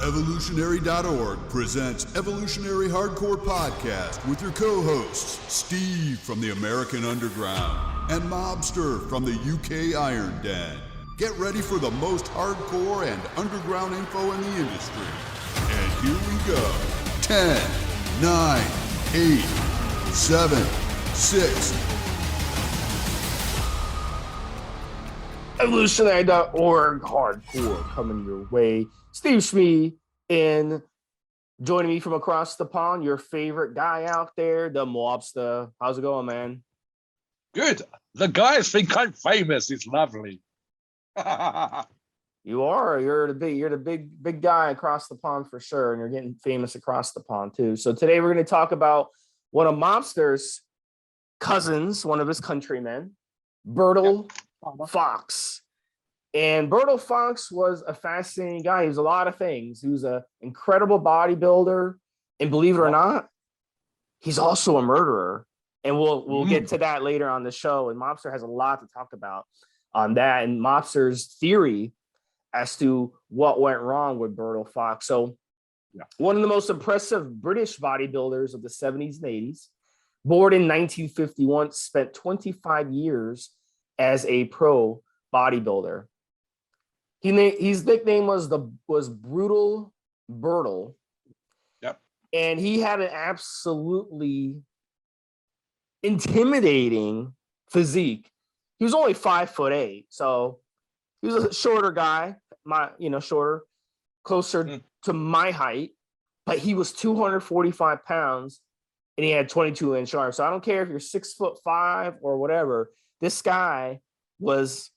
Evolutionary.org presents Evolutionary Hardcore Podcast with your co-hosts, Steve from the American Underground and Mobster from the UK Iron Den. Get ready for the most hardcore and underground info in the industry. And here we go. 10, 9, 8, 7, 6. Evolutionary.org hardcore coming your way. Stevesmi and joining me from across the pond, your favorite guy out there, Da Mobster. How's it going, man? Good. The guys think I'm famous. It's lovely. You are. You're the big guy across the pond for sure, and you're getting famous across the pond too. So today we're going to talk about one of Mobster's cousins, one of his countrymen, Bertil Fox. And Brutal Fox was a fascinating guy. He was a lot of things. He was an incredible bodybuilder, and believe it or not, he's also a murderer. And we'll get to that later on the show. And Mobster has a lot to talk about on that, and Mobster's theory as to what went wrong with Bertil Fox. So, one of the most impressive British bodybuilders of the 70s and 80s, born in 1951, spent 25 years as a pro bodybuilder. His nickname was Brutal Bertil. Yep. And he had an absolutely intimidating physique. He was only 5'8", so he was a shorter guy, shorter, closer to my height, but he was 245 pounds and he had 22-inch arms. So I don't care if you're 6'5" or whatever, this guy was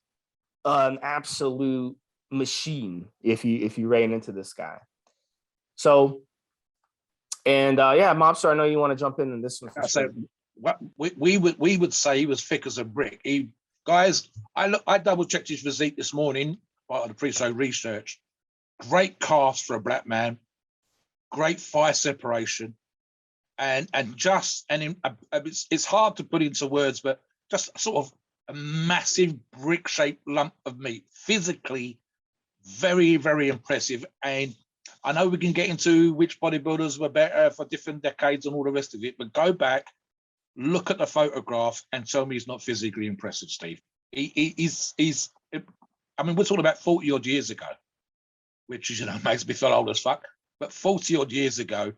an absolute machine if you ran into this guy. So, and Mobster, I know you want to jump in this one. So what we would say he was thick as a brick. I double checked his physique this morning, part of the pre-show research. Great calves for a black man, great thigh separation, and it's hard to put into words, but just sort of a massive brick-shaped lump of meat. Physically, very, very impressive. And I know we can get into which bodybuilders were better for different decades and all the rest of it, but go back, look at the photograph, and tell me he's not physically impressive, Steve. He's I mean, we're talking about 40-odd years ago, which makes me feel old as fuck, but 40-odd years ago,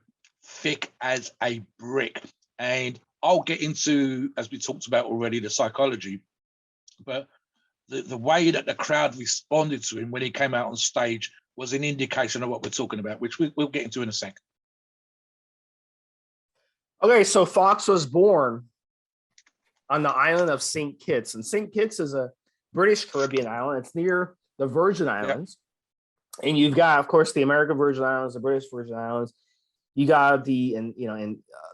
thick as a brick. And I'll get into, as we talked about already, the psychology, but the way that the crowd responded to him when he came out on stage was an indication of what we're talking about, which we'll get into in a second. Okay, so Fox was born on the island of St. Kitts, and St. Kitts is a British Caribbean island. It's near the Virgin Islands, and you've got, of course, the American Virgin Islands, the British Virgin Islands. You got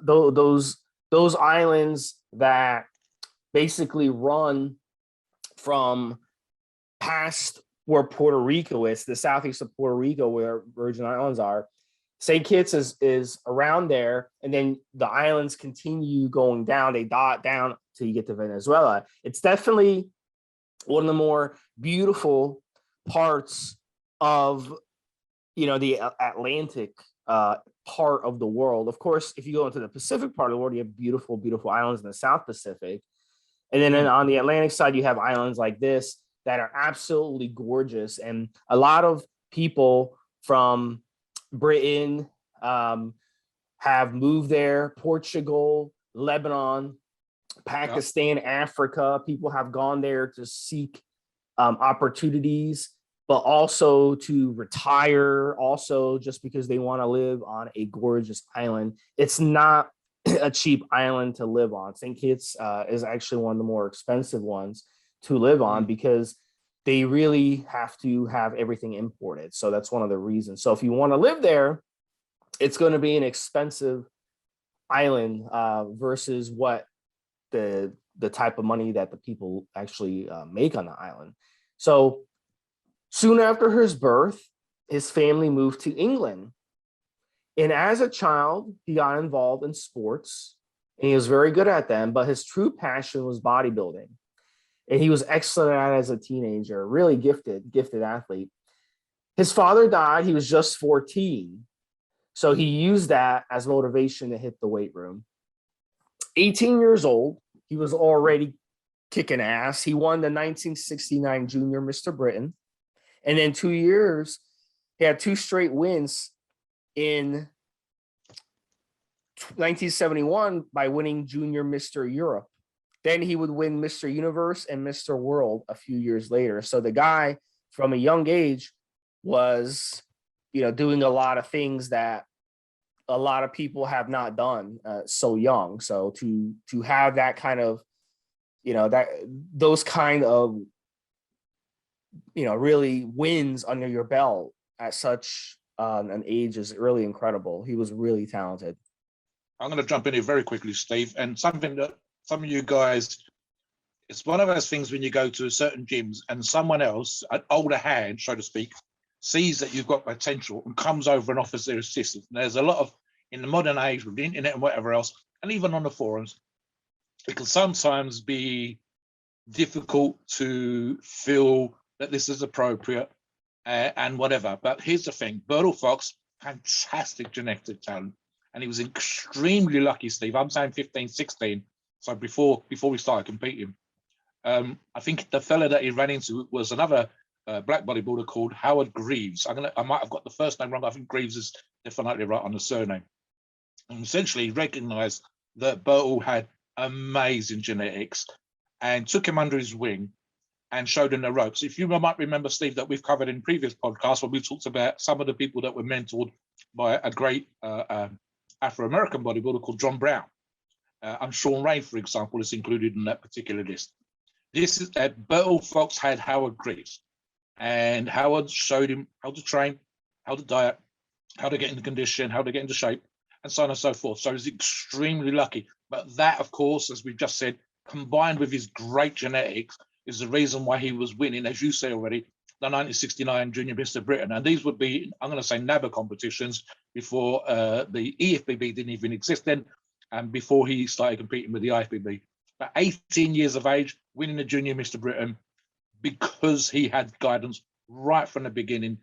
those islands that basically run from past where Puerto Rico is, the southeast of Puerto Rico, where Virgin Islands are. St. Kitts is around there, and then the islands continue going down. They dot down till you get to Venezuela. It's definitely one of the more beautiful parts of, the Atlantic part of the world. Of course, if you go into the Pacific part of the world, you have beautiful, beautiful islands in the South Pacific. And then on the Atlantic side, you have islands like this that are absolutely gorgeous. And a lot of people from Britain have moved there, Portugal, Lebanon, Pakistan, Africa. People have gone there to seek opportunities, but also to retire, also just because they want to live on a gorgeous island. It's not a cheap island to live on. St. Kitts is actually one of the more expensive ones to live on because they really have to have everything imported. So that's one of the reasons. So if you want to live there, it's going to be an expensive island versus what the type of money that the people actually make on the island. So soon after his birth, his family moved to England. And as a child, he got involved in sports, and he was very good at them, but his true passion was bodybuilding. And he was excellent at it as a teenager, really gifted athlete. His father died. He was just 14. So he used that as motivation to hit the weight room. 18 years old, he was already kicking ass. He won the 1969 Junior Mr. Britain. And in 2 years, he had 2 straight wins in 1971 by winning Junior Mr. Europe. Then he would win Mr. Universe and Mr. World a few years later. So the guy from a young age was, doing a lot of things that a lot of people have not done so young. So to have that kind of, those kind of, really wins under your belt at such an age is really incredible. He was really talented. I'm going to jump in here very quickly, Steve, and something that some of you guys, it's one of those things when you go to certain gyms and someone else, an older hand, so to speak, sees that you've got potential and comes over and offers their assistance. And there's a lot of, in the modern age with the internet and whatever else, and even on the forums, it can sometimes be difficult to feel that this is appropriate and whatever. But here's the thing, Bertil Fox, fantastic genetic talent. And he was extremely lucky, Steve. I'm saying 15, 16. So before we started competing, I think the fella that he ran into was another black bodybuilder called Howard Greaves. I might have got the first name wrong. I think Greaves is definitely right on the surname. And essentially, he recognized that Bertil had amazing genetics and took him under his wing and showed him the ropes. If you might remember, Steve, that we've covered in previous podcasts when we talked about some of the people that were mentored by a great Afro-American bodybuilder called John Brown. And Sean Ray, for example, is included in that particular list. This is Bertil Fox had Howard Greaves, and Howard showed him how to train, how to diet, how to get into condition, how to get into shape, and so on and so forth. So he's extremely lucky. But that, of course, as we've just said, combined with his great genetics, is the reason why he was winning, as you say already, the 1969 Junior Mr. Britain. And these would be, I'm going to say, NABA competitions before the EFBB didn't even exist then, and before he started competing with the IFBB. At 18 years of age, winning the Junior Mr. Britain because he had guidance right from the beginning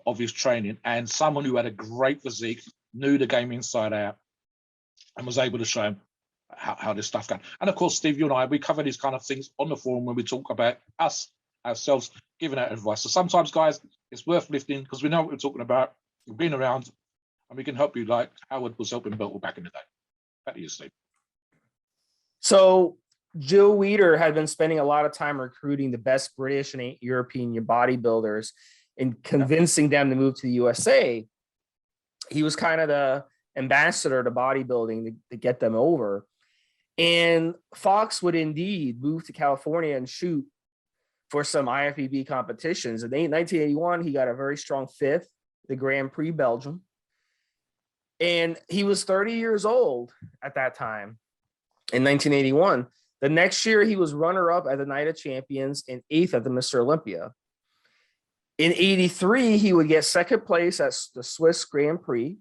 of his training, and someone who had a great physique, knew the game inside out, and was able to show him how this stuff goes. And of course, Steve, you and I, we cover these kind of things on the forum when we talk about ourselves giving out advice. So sometimes, guys, it's worth lifting because we know what we're talking about. We've been around, and we can help you like Howard was helping Bertil back in the day. Back to you, Steve. So Joe Weider had been spending a lot of time recruiting the best British and European bodybuilders and convincing them to move to the USA. He was kind of the ambassador to bodybuilding to get them over. And Fox would indeed move to California and shoot for some IFBB competitions. In 1981, he got a very strong 5th, the Grand Prix Belgium. And he was 30 years old at that time in 1981. The next year, he was runner-up at the Night of Champions and 8th at the Mr. Olympia. In 83, he would get 2nd place at the Swiss Grand Prix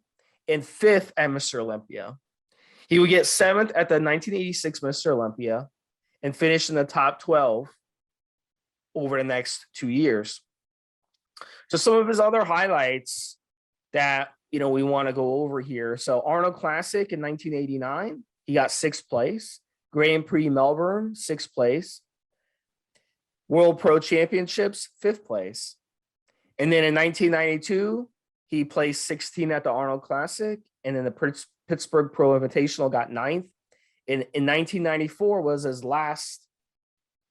and 5th at Mr. Olympia. He would get 7th at the 1986 Mr. Olympia and finish in the top 12 over the next 2 years. So some of his other highlights that, we want to go over here. So Arnold Classic in 1989, he got 6th place. Grand Prix Melbourne, 6th place. World Pro Championships, 5th place. And then in 1992, he placed 16th at the Arnold Classic. And then the Pittsburgh Pro Invitational got 9th. In 1994 was his last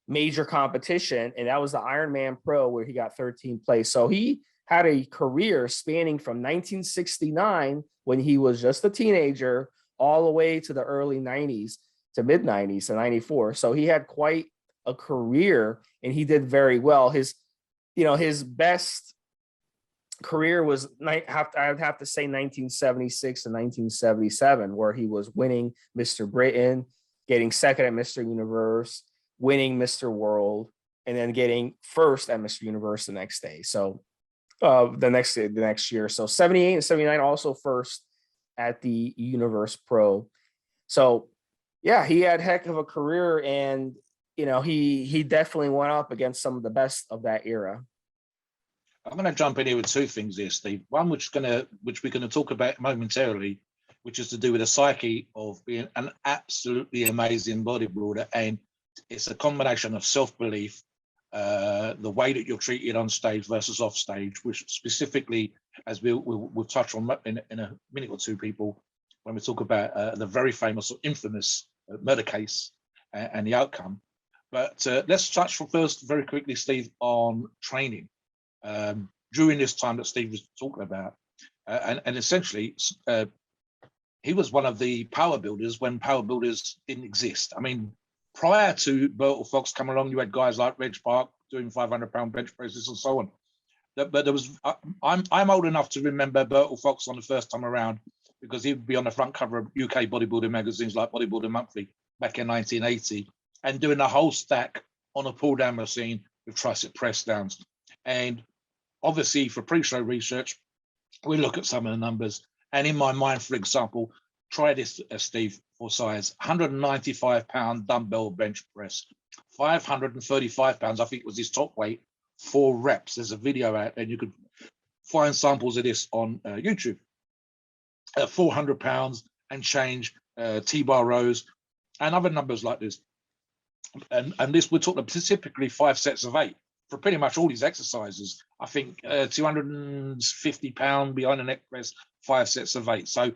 major competition, and that was the Ironman Pro, where he got 13th place. So he had a career spanning from 1969, when he was just a teenager, all the way to the early 90s, to mid 90s, to 94. So he had quite a career, and he did very well. His best career was, I'd have to say 1976 and 1977, where he was winning Mr. Britain, getting 2nd at Mr. Universe, winning Mr. World, and then getting 1st at Mr. Universe the next day. So the next year. So 78 and 79 also 1st at the Universe Pro. So yeah, he had heck of a career, and he definitely went up against some of the best of that era. I'm going to jump in here with two things here, Steve. One, which we're going to talk about momentarily, which is to do with the psyche of being an absolutely amazing bodybuilder, and it's a combination of self-belief, the way that you're treated on stage versus off stage, which specifically, as we'll touch on in a minute or two, people, when we talk about the very famous or infamous murder case and the outcome. But let's touch first very quickly, Steve, on training. During this time that Steve was talking about, and essentially he was one of the power builders when power builders didn't exist. I mean, prior to Bertil Fox coming along, you had guys like Reg Park doing 500-pound bench presses and so on. But there was, I'm old enough to remember Bertil Fox on the first time around, because he would be on the front cover of UK bodybuilding magazines like Bodybuilder Monthly back in 1980, and doing a whole stack on a pull down machine with tricep press downs. And obviously for pre-show research, we look at some of the numbers. And in my mind, for example, try this, Steve, for size: 195-pound dumbbell bench press, 535 pounds, I think was his top weight, 4 reps. There's a video out, and you could find samples of this on YouTube. 400 pounds and change, T-bar rows, and other numbers like this. And this, we're talking typically 5 sets of 8 for pretty much all these exercises. I think 250 pound behind the neck press, 5 sets of 8. So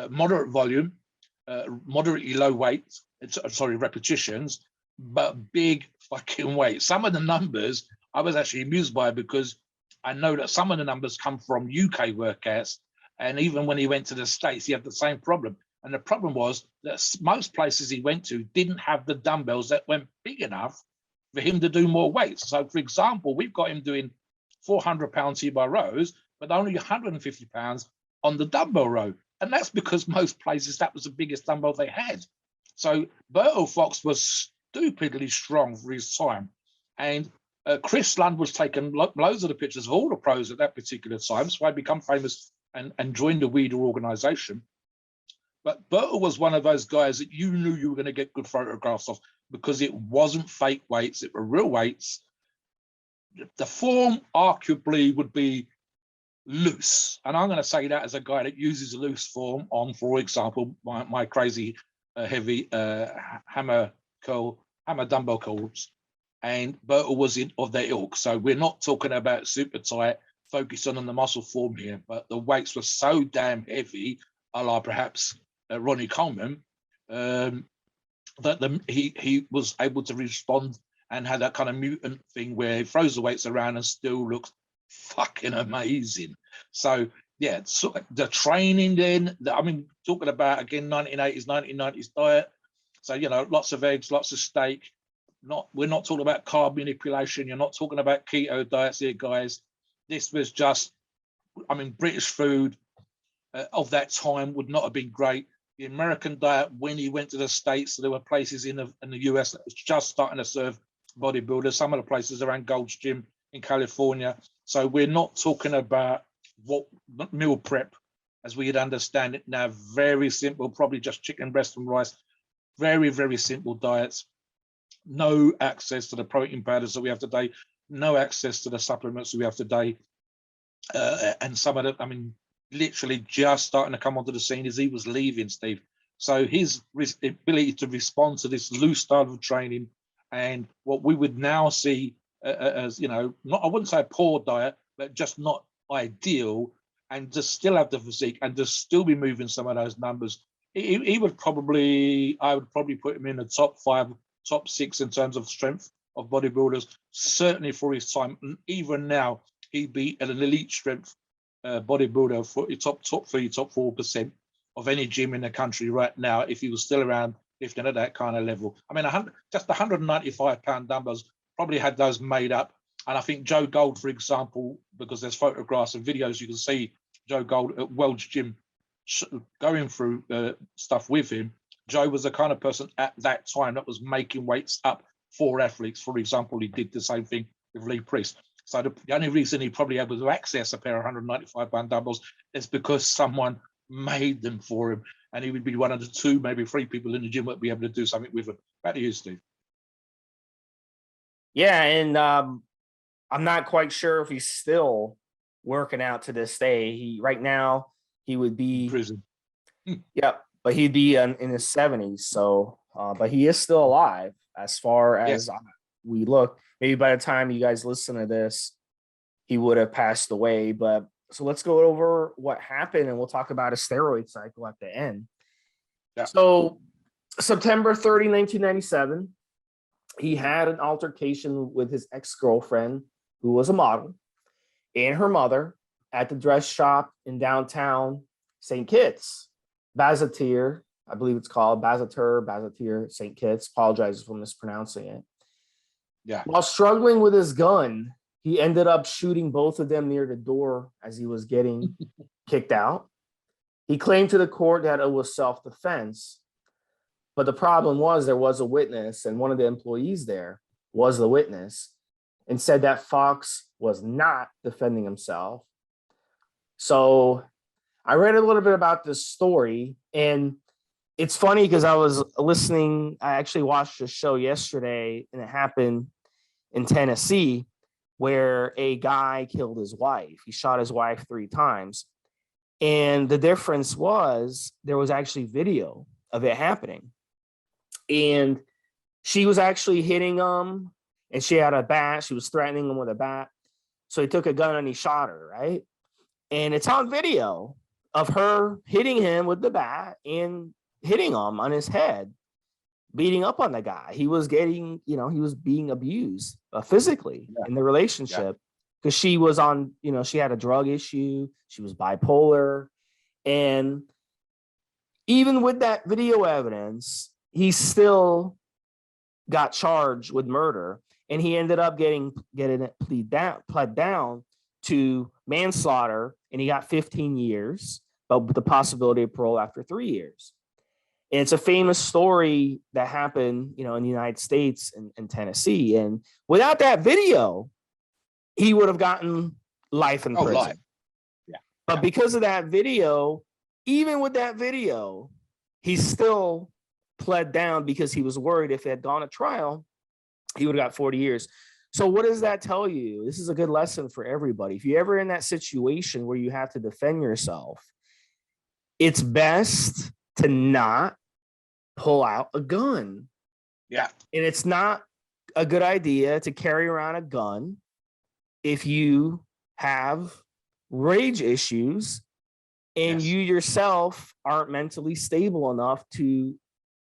moderate volume, moderately low weight, repetitions, but big fucking weight. Some of the numbers I was actually amused by, because I know that some of the numbers come from UK workouts, and even when he went to the States, he had the same problem. And the problem was that most places he went to didn't have the dumbbells that went big enough for him to do more weights. So, for example, we've got him doing 400-pound T-bar rows, but only 150 pounds on the dumbbell row. And that's because most places that was the biggest dumbbell they had. So Bertil Fox was stupidly strong for his time. And Chris Lund was taking loads of the pictures of all the pros at that particular time. So I become famous and joined the WEDA organization. But Bertil was one of those guys that you knew you were going to get good photographs of, because it wasn't fake weights, it were real weights. The form arguably would be loose. And I'm going to say that as a guy that uses a loose form on, for example, my crazy heavy hammer dumbbell curls. And Bertil was of their ilk. So we're not talking about super tight, focusing on the muscle form here, but the weights were so damn heavy, a la perhaps Ronnie Coleman, that he was able to respond and had that kind of mutant thing where he throws the weights around and still looks fucking amazing. So yeah, so the training then, I mean, talking about, again, 1980s, 1990s diet. So, you know, lots of eggs, lots of steak. We're not talking about carb manipulation. You're not talking about keto diets here, guys. This was just, I mean, British food of that time would not have been great. The American diet, when he went to the States, there were places in the US that was just starting to serve bodybuilders. Some of the places around Gold's Gym in California. So we're not talking about what meal prep as we'd understand it now. Very simple, probably just chicken breast and rice. Very, very simple diets. No access to the protein powders that we have today. No access to the supplements that we have today. And some of them, I mean, literally just starting to come onto the scene as he was leaving, Steve. So his ability to respond to this loose style of training and what we would now see as, you know, not, I wouldn't say a poor diet, but just not ideal, and to still have the physique and to still be moving some of those numbers. He would probably, I would probably put him in the top 5, top 6 in terms of strength of bodybuilders, certainly for his time. And even now, he'd be an elite strength bodybuilder for top 3, top 4% of any gym in the country right now, if he was still around lifting at that kind of level. I mean, just 195-pound dumbbells, probably had those made up. And I think Joe Gold, for example, because there's photographs and videos, you can see Joe Gold at World's Gym going through stuff with him. Joe was the kind of person at that time that was making weights up for athletes. For example, he did the same thing with Lee Priest. So the only reason he probably able to access a pair of 195-pound dumbbells is because someone made them for him, and he would be one of the 2, maybe 3 people in the gym that would be able to do something with them. Back to you, Steve. Yeah, and I'm not quite sure if he's still working out to this day. Right now he would be Prison. Yep, but he'd be in his 70s. So, but he is still alive as far as we look. Maybe by the time you guys listen to this, he would have passed away. But so let's go over what happened, and we'll talk about a steroid cycle at the end. Yeah. So, September 30, 1997, he had an altercation with his ex-girlfriend, who was a model, and her mother at the dress shop in downtown St. Kitts. Bazatir, I believe it's called Bazatir, St. Kitts. Apologizes for mispronouncing it. Yeah. While struggling with his gun, he ended up shooting both of them near the door as he was getting kicked out. He claimed to the court that it was self-defense, but the problem was there was a witness, and one of the employees there was the witness, and said that Fox was not defending himself. So I read a little bit about this story, and it's funny because I was listening. I actually watched a show yesterday, and it happened in Tennessee where a guy killed his wife. He shot his wife 3 times. And the difference was there was actually video of it happening. And she was actually hitting him, and she had a bat. She was threatening him with a bat. So he took a gun and he shot her, right? And it's on video of her hitting him with the bat and hitting him on his head, beating up on the guy. He was getting, he was being abused physically in the relationship because she was on, she had a drug issue. She was bipolar. And even with that video evidence, he still got charged with murder. And he ended up getting it pled down to manslaughter, and he got 15 years, but with the possibility of parole after 3 years. And it's a famous story that happened, in the United States and Tennessee. And without that video, he would have gotten life in prison. Life. Yeah. But because of that video, even with that video, he still pled down because he was worried if it had gone to trial, he would have got 40 years. So what does that tell you? This is a good lesson for everybody. If you're ever in that situation where you have to defend yourself, it's best to not pull out a gun. Yeah. And it's not a good idea to carry around a gun if you have rage issues and you yourself aren't mentally stable enough to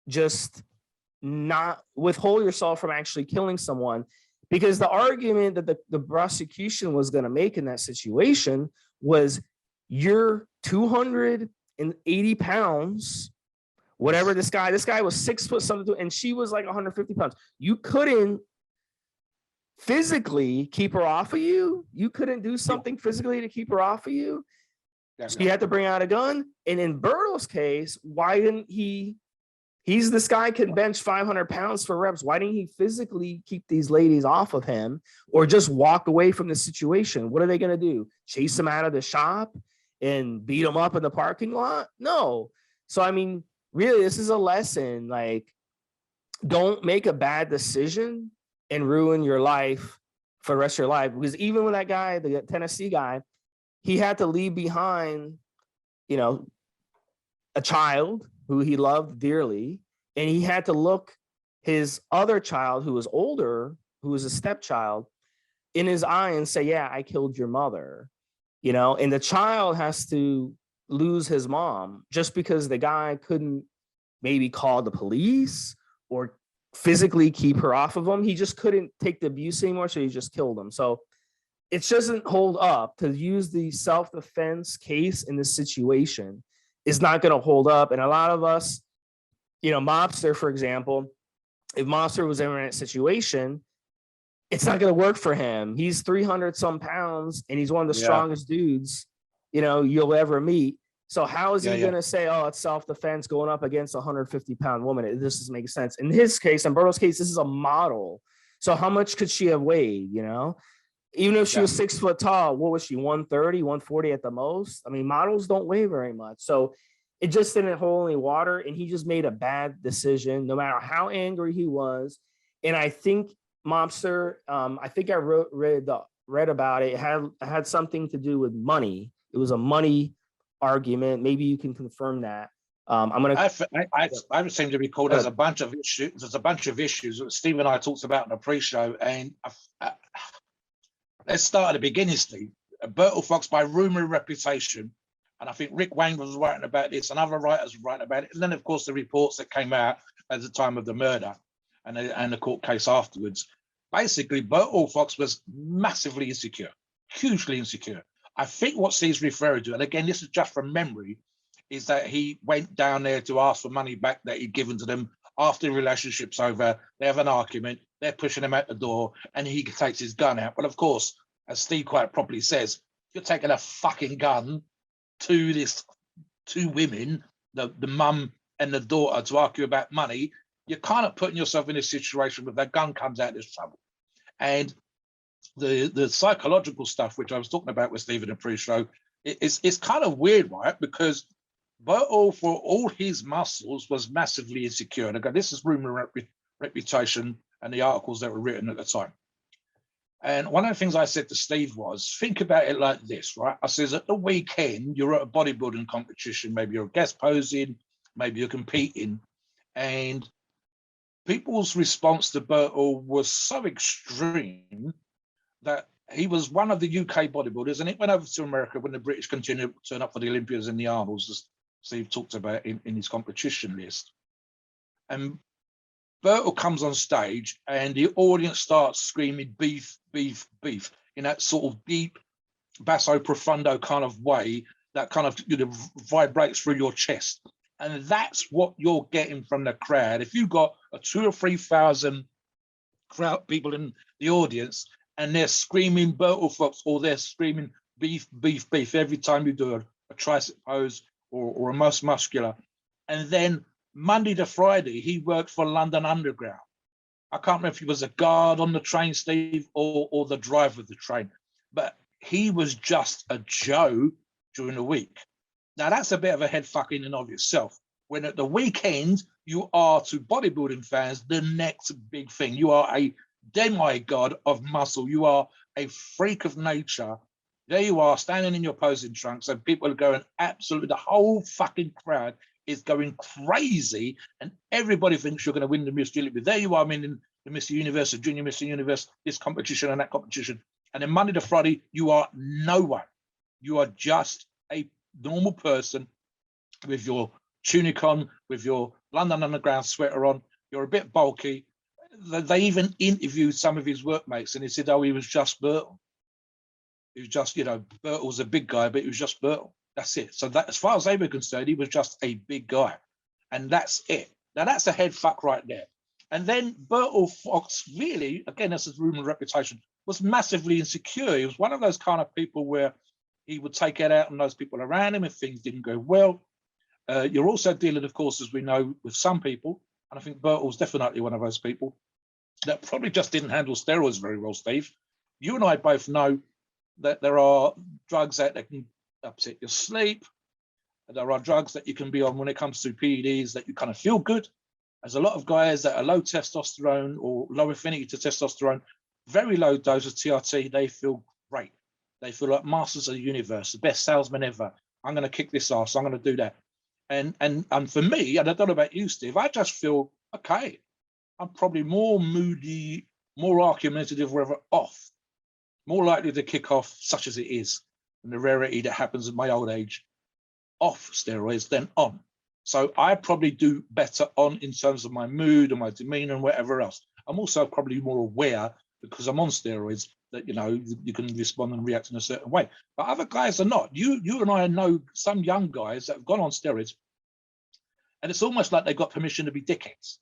just not withhold yourself from actually killing someone. Because the argument that the prosecution was going to make in that situation was you're 280 pounds, whatever this guy was 6 foot something, and she was like 150 pounds. You couldn't physically keep her off of you. You couldn't do something physically to keep her off of you. So you had to bring out a gun. And in Bertil's case, why didn't this guy can bench 500 pounds for reps. Why didn't he physically keep these ladies off of him or just walk away from the situation? What are they going to do? Chase him out of the shop and beat him up in the parking lot? No. So, I mean, really, this is a lesson. Like, don't make a bad decision and ruin your life for the rest of your life. Because even with that guy, the Tennessee guy, he had to leave behind, a child who he loved dearly, and he had to look his other child, who was older, who was a stepchild, in his eye and say, yeah, I killed your mother, and the child has to lose his mom just because the guy couldn't maybe call the police or physically keep her off of him. He just couldn't take the abuse anymore, so he just killed him. So it doesn't hold up to use the self-defense case in this situation. Is not going to hold up. And a lot of us, Mobster, for example, if Mobster was ever in that situation, it's not going to work for him. He's 300 some pounds and he's one of the strongest dudes, you'll ever meet. So how is he going to say, oh, it's self-defense going up against a 150-pound woman? This doesn't make sense. In his case, in Bertil's case, this is a model. So how much could she have weighed, Even if she was 6 foot tall, what was she, 130, 140 at the most? I mean, models don't weigh very much. So it just didn't hold any water, and he just made a bad decision, no matter how angry he was. And I think Mobster, I think I read about it. It had something to do with money. It was a money argument. Maybe you can confirm that. I'm gonna. I seem to recall there's a bunch of issues. There's a bunch of issues that Steve and I talked about in the pre-show. And let's start at the beginning, Steve. Bertil Fox, by rumor and reputation, and I think Rick Wayne was writing about this, and other writers were writing about it. And then, of course, the reports that came out at the time of the murder and the court case afterwards. Basically, Bertil Fox was massively insecure, hugely insecure. I think what Steve's referring to, and again, this is just from memory, is that he went down there to ask for money back that he'd given to them after the relationship's over. They have an argument, they're pushing him out the door, and he takes his gun out. But of course, as Steve quite properly says, you're taking a fucking gun to these two women, the mum and the daughter, to argue about money. You're kind of putting yourself in a situation where that gun comes out, there's trouble. And the psychological stuff, which I was talking about with Steve in the pre-show, it's kind of weird, right? Because Bertil, for all his muscles, was massively insecure. And again, this is rumor, reputation, and the articles that were written at the time. And one of the things I said to Steve was, think about it like this, right? I says, at the weekend, you're at a bodybuilding competition, maybe you're guest posing, maybe you're competing, and people's response to Bertil was so extreme that he was one of the UK bodybuilders, and it went over to America when the British continued to turn up for the Olympians and the Arnolds, as Steve talked about in his competition list. And Bertil comes on stage and the audience starts screaming beef, beef, beef in that sort of deep basso profundo kind of way that kind of vibrates through your chest. And that's what you're getting from the crowd. If you've got a 2,000 or 3,000 crowd people in the audience and they're screaming Bertil Fox, or they're screaming beef, beef, beef every time you do a tricep pose or a most muscular. And then Monday to Friday, he worked for London Underground. I can't remember if he was a guard on the train, Steve, or the driver of the train, but he was just a Joe during the week. Now, that's a bit of a head fuck in and of itself. When at the weekend, you are, to bodybuilding fans, the next big thing. You are a demigod of muscle. You are a freak of nature. There you are, standing in your posing trunks, and people are going absolutely, the whole fucking crowd is going crazy, and everybody thinks you're going to win the Miss Universe. There you are, winning the Mr. Universe, the Junior Mr. Universe, this competition and that competition. And then Monday to Friday, you are no one. You are just a normal person with your tunic on, with your London Underground sweater on. You're a bit bulky. They even interviewed some of his workmates, and he said, oh, he was just Bertil. He was just, Bertil was a big guy, but he was just Bertil. That's it. So that, as far as they were concerned, he was just a big guy. And that's it. Now, that's a head fuck right there. And then Bertil Fox, really, again, this is rumor and reputation, was massively insecure. He was one of those kind of people where he would take it out on those people around him if things didn't go well. You're also dealing, of course, as we know, with some people, and I think Bertil's definitely one of those people, that probably just didn't handle steroids very well, Steve. You and I both know that there are drugs that can upset your sleep. There are drugs that you can be on when it comes to PEDs that you kind of feel good. There's a lot of guys that are low testosterone or low affinity to testosterone, very low dose of TRT, they feel great. They feel like masters of the universe, the best salesman ever. I'm going to kick this ass, I'm going to do that. And for me, and I don't know about you, Steve, I just feel, okay, I'm probably more moody, more argumentative, whatever, off, more likely to kick off, such as it is, and the rarity that happens at my old age, off steroids than on. So I probably do better on in terms of my mood and my demeanor and whatever else. I'm also probably more aware, because I'm on steroids, that you can respond and react in a certain way. But other guys are not. You and I know some young guys that have gone on steroids, and it's almost like they've got permission to be dickheads.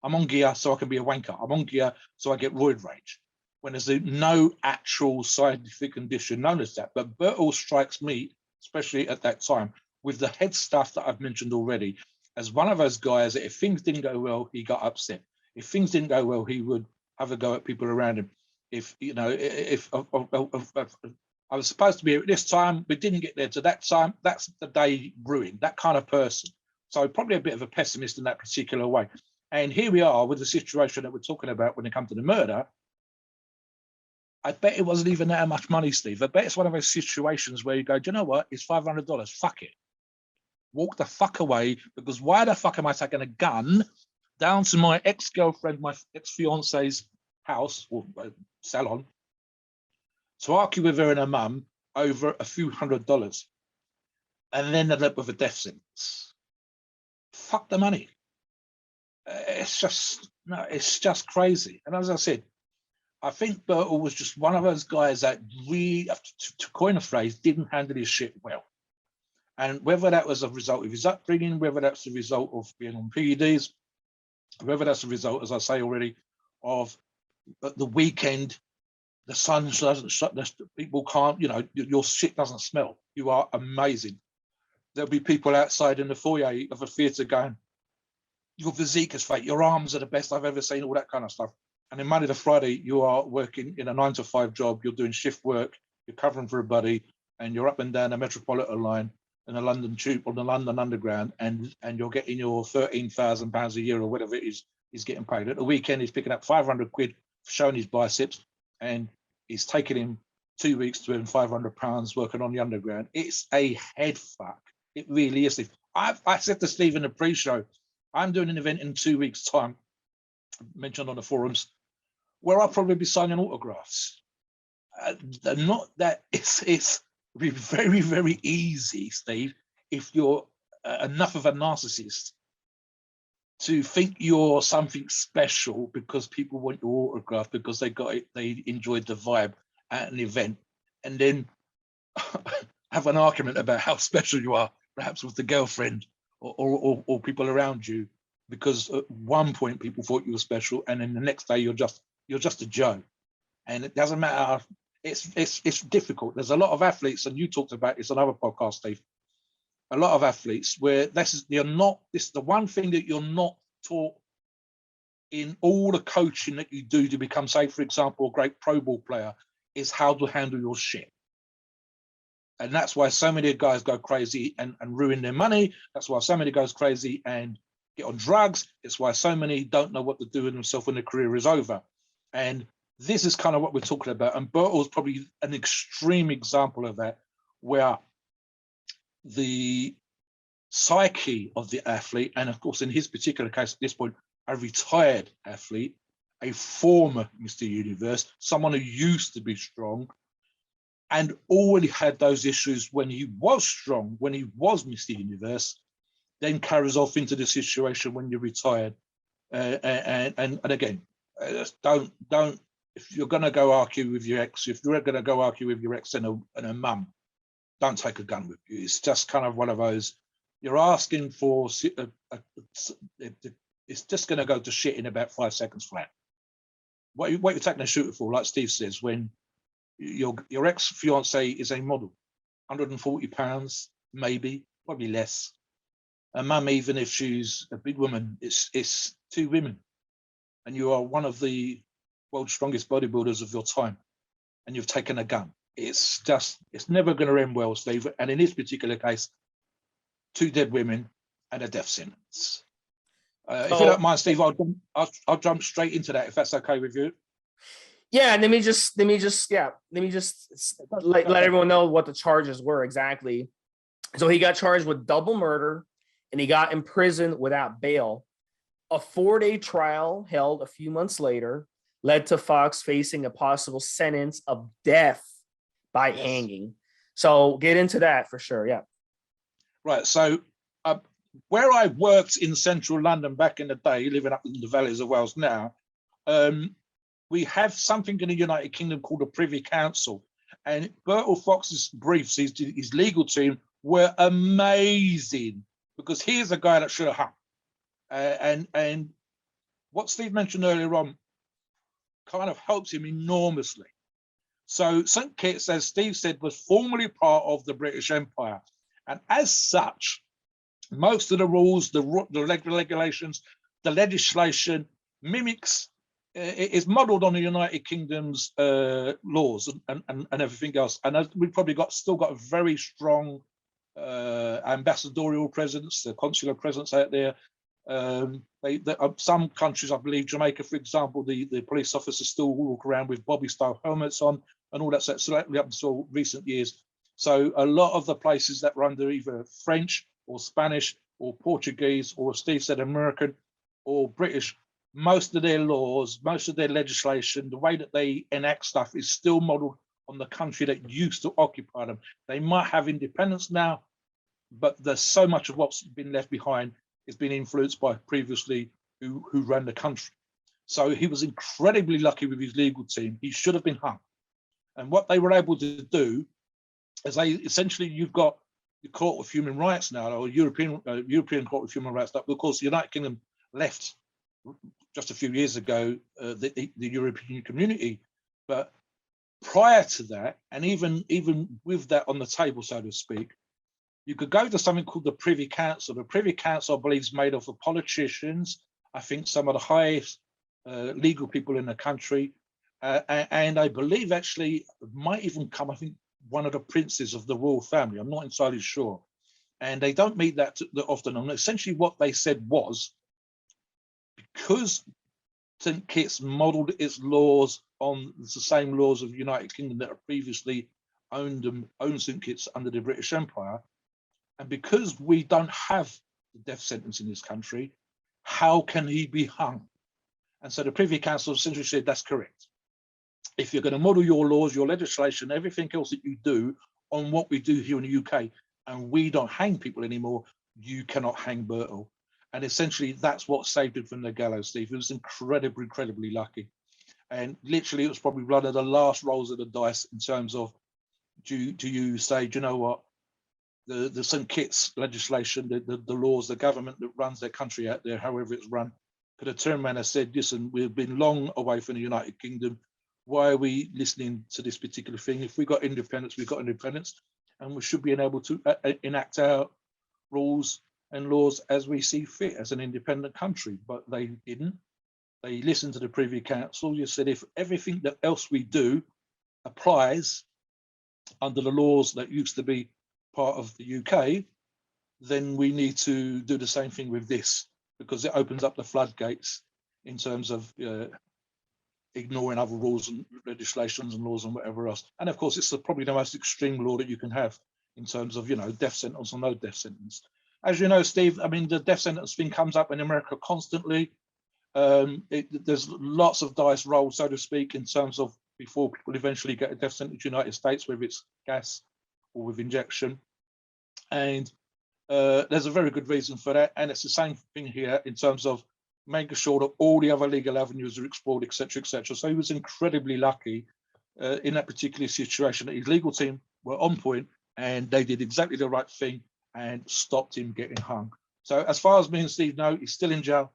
I'm on gear so I can be a wanker. I'm on gear so I get roid rage. When there's no actual scientific condition known as that. But Bertil strikes me, especially at that time, with the head stuff that I've mentioned already, as one of those guys that if things didn't go well, he got upset. If things didn't go well, he would have a go at people around him. If I was supposed to be here at this time, we didn't get there to that time, that's the day ruined, that kind of person. So probably a bit of a pessimist in that particular way. And here we are with the situation that we're talking about when it comes to the murder. I bet it wasn't even that much money, Steve. I bet it's one of those situations where you go, do you know what? It's $500. Fuck it. Walk the fuck away, because why the fuck am I taking a gun down to my ex-girlfriend, my ex-fiance's house or salon to argue with her and her mum over a few $100 and then end up with a death sentence? Fuck the money. It's just crazy. And as I said, I think Bertil was just one of those guys that really, to coin a phrase, didn't handle his shit well. And whether that was a result of his upbringing, whether that's a result of being on PEDs, whether that's a result, as I say already, of the weekend, the sun doesn't shut, people can't, your shit doesn't smell. You are amazing. There'll be people outside in the foyer of a theatre going, your physique is fake, your arms are the best I've ever seen, all that kind of stuff. And then Monday to Friday, you are working in a 9-to-5 job, you're doing shift work, you're covering for a buddy, and you're up and down the Metropolitan line in the London Tube or the London Underground, and you're getting your £13,000 a year or whatever it is he's getting paid. At the weekend, he's picking up 500 quid for showing his biceps, and it's taking him 2 weeks to earn £500 working on the Underground. It's a head fuck. It really is. I said to Steve in the pre-show, I'm doing an event in 2 weeks' time, mentioned on the forums, where I'll probably be signing autographs. Not that it's be very, very easy, Steve, if you're enough of a narcissist to think you're something special because people want your autograph because they got it, they enjoyed the vibe at an event, and then have an argument about how special you are, perhaps with the girlfriend or people around you, because at one point people thought you were special, and then the next day you're just a Joe, and it doesn't matter. It's difficult. There's a lot of athletes, and you talked about this on other podcast, Steve. A lot of athletes where this is the one thing that you're not taught in all the coaching that you do to become, say, for example, a great pro ball player, is how to handle your shit. And that's why so many guys go crazy and ruin their money. That's why so many guys crazy and get on drugs. It's why so many don't know what to do with themselves when their career is over. And this is kind of what we're talking about. And Bertil's probably an extreme example of that, where the psyche of the athlete, and of course, in his particular case, at this point, a retired athlete, a former Mr. Universe, someone who used to be strong, and already had those issues when he was strong, when he was Mr. Universe, then carries off into the situation when you're retired. And again, don't. If you're going to go argue with your ex, if you're going to go argue with your ex and a mum, don't take a gun with you. It's just kind of one of those, you're asking for, it's just going to go to shit in about 5 seconds flat. What you're taking a shooter for, like Steve says, when your ex-fiance is a model, £140, maybe, probably less. A mum, even if she's a big woman, it's 2 women. And you are one of the world's strongest bodybuilders of your time, and you've taken a gun. It's never going to end well, Steve. And in this particular case, 2 dead women and a death sentence. If you don't mind, Steve, I'll jump straight into that, if that's okay with you. Yeah, let me just let everyone know what the charges were exactly. So he got charged with double murder, and he got imprisoned without bail. A 4-day trial held a few months later led to Fox facing a possible sentence of death by hanging. So get into that for sure. Yeah. Right. So where I worked in central London back in the day, living up in the valleys of Wales now, we have something in the United Kingdom called a Privy Council. And Bertil Fox's briefs, his legal team, were amazing, because here's a guy that should have hung. And what Steve mentioned earlier on kind of helps him enormously. So St. Kitts, as Steve said, was formerly part of the British Empire. And as such, most of the rules, the regulations, the legislation mimics, is modelled on the United Kingdom's laws and everything else. And we've probably still got a very strong ambassadorial presence, the consular presence out there. Some countries, I believe Jamaica, for example, the police officers still walk around with Bobby-style helmets on and all that. So up until recent years. So a lot of the places that were under either French or Spanish or Portuguese or, Steve said, American or British, most of their laws, most of their legislation, the way that they enact stuff is still modeled on the country that used to occupy them. They might have independence now, but there's so much of what's been left behind is being influenced by previously who ran the country. So he was incredibly lucky with his legal team. He should have been hung. And what they were able to do is you've got the Court of Human Rights now, or European Court of Human Rights. But of course, the United Kingdom left just a few years ago the European Community. But prior to that, and even with that on the table, so to speak, you could go to something called the Privy Council. The Privy Council, I believe, is made up of politicians, I think some of the highest legal people in the country, and I believe actually might even come, I think, one of the princes of the royal family. I'm not entirely sure. And they don't meet that often. And essentially what they said was, because St. Kitts modelled its laws on the same laws of the United Kingdom that have previously owned St. Kitts under the British Empire, and because we don't have the death sentence in this country, how can he be hung? And so the Privy Council essentially said, that's correct. If you're going to model your laws, your legislation, everything else that you do on what we do here in the UK, and we don't hang people anymore, you cannot hang Bertil. And essentially that's what saved him from the gallows, Steve. He was incredibly, incredibly lucky. And literally it was probably one of the last rolls of the dice in terms of, do you say, do you know what? The St. Kitts legislation, the laws, the government that runs their country out there, however it's run, could have turned around and said, listen, we've been long away from the United Kingdom. Why are we listening to this particular thing? If we got independence, we got independence, and we should be able to enact our rules and laws as we see fit as an independent country. But they didn't. They listened to the Privy Council. You said, if everything that else we do applies under the laws that used to be part of the UK, then we need to do the same thing with this, because it opens up the floodgates in terms of ignoring other rules and legislations and laws and whatever else. And of course, it's probably the most extreme law that you can have in terms of, death sentence or no death sentence. As you know, Steve, I mean, the death sentence thing comes up in America constantly. There's lots of dice rolled, so to speak, in terms of before people eventually get a death sentence in the United States, whether it's gas or with injection. And there's a very good reason for that. And it's the same thing here in terms of making sure that all the other legal avenues are explored, etc., etc. So he was incredibly lucky in that particular situation that his legal team were on point and they did exactly the right thing and stopped him getting hung. So as far as me and Steve know, he's still in jail.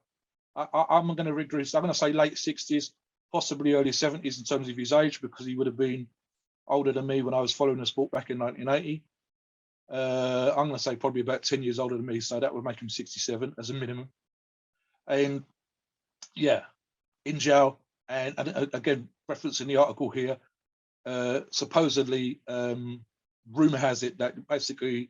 I'm going to regress. I'm going to say late 60s, possibly early 70s in terms of his age, because he would have been older than me when I was following the sport back in 1980. I'm going to say probably about 10 years older than me, so that would make him 67 as a minimum. And yeah, in jail. And again, referencing the article here, supposedly, rumor has it that basically,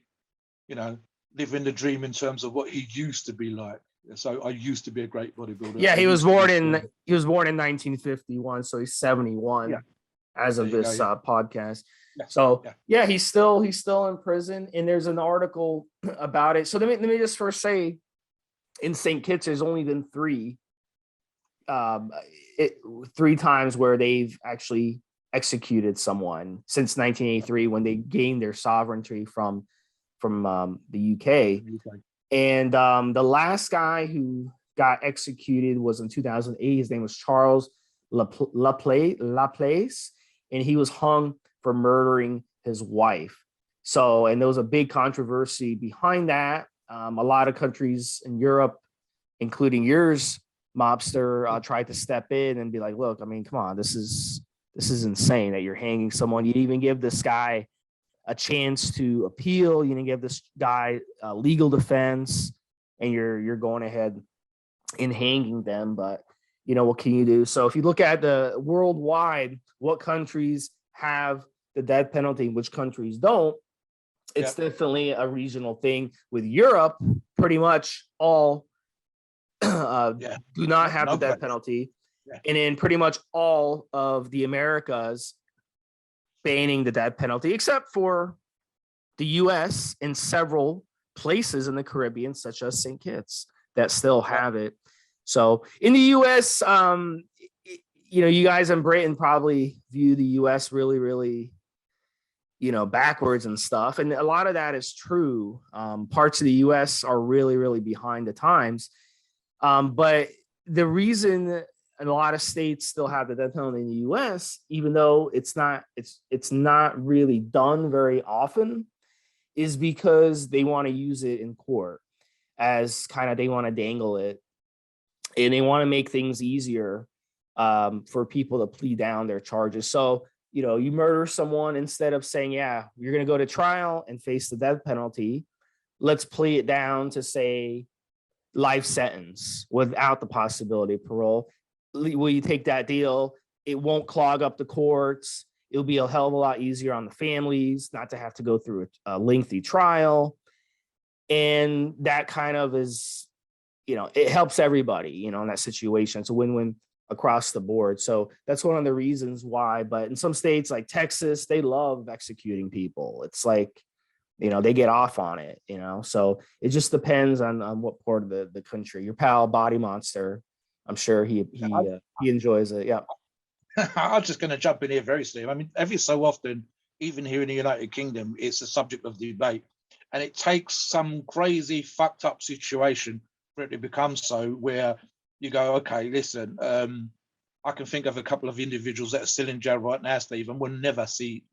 living the dream in terms of what he used to be like. So I used to be a great bodybuilder. Yeah, he was born in 1951, so he's 71 as of this podcast. Yeah. So yeah, he's still in prison, and there's an article about it. So let me just first say, in St. Kitts, there's only been three times where they've actually executed someone since 1983, when they gained their sovereignty from the UK. And the last guy who got executed was in 2008. His name was Charles Laplace, and he was hung for murdering his wife. So, and there was a big controversy behind that. A lot of countries in Europe, including yours, Mobster, tried to step in and be like, look, I mean, come on, this is insane that you're hanging someone. You didn't even give this guy a chance to appeal. You didn't give this guy a legal defense, and you're going ahead and hanging them. But what can you do? So if you look at the worldwide, what countries have the death penalty, which countries don't, it's definitely a regional thing. With Europe, pretty much all do not have No the death place. penalty. Yeah. And in pretty much all of the Americas, banning the death penalty, except for the US and several places in the Caribbean, such as St. Kitts, that still have it. So in the US, you know, you guys in Britain probably view the US really, really, you know, backwards and stuff. And a lot of that is true. Parts of the US are really, really behind the times. But the reason a lot of states still have the death penalty in the US, even though it's not really done very often, is because they want to use it in court as kind of, they want to dangle it, and they want to make things easier for people to plead down their charges. So, you know, you murder someone, instead of saying, yeah, you're going to go to trial and face the death penalty, let's plea it down to, say, life sentence without the possibility of parole. Will you take that deal? It won't clog up the courts. It'll be a hell of a lot easier on the families not to have to go through a lengthy trial. And that kind of is, you know, it helps everybody, you know, in that situation. It's a win-win across the board. So that's one of the reasons why. But in some states like Texas, they love executing people. It's like, you know, they get off on it, you know. So it just depends on what part of the country. Your pal Body Monster, I'm sure he enjoys it. Yeah. I'm just going to jump in here very soon. I mean, every so often, even here in the United Kingdom, it's a subject of debate, and it takes some crazy fucked up situation for it to become so, where you go, okay, listen, I can think of a couple of individuals that are still in jail right now, Steve, and we'll never see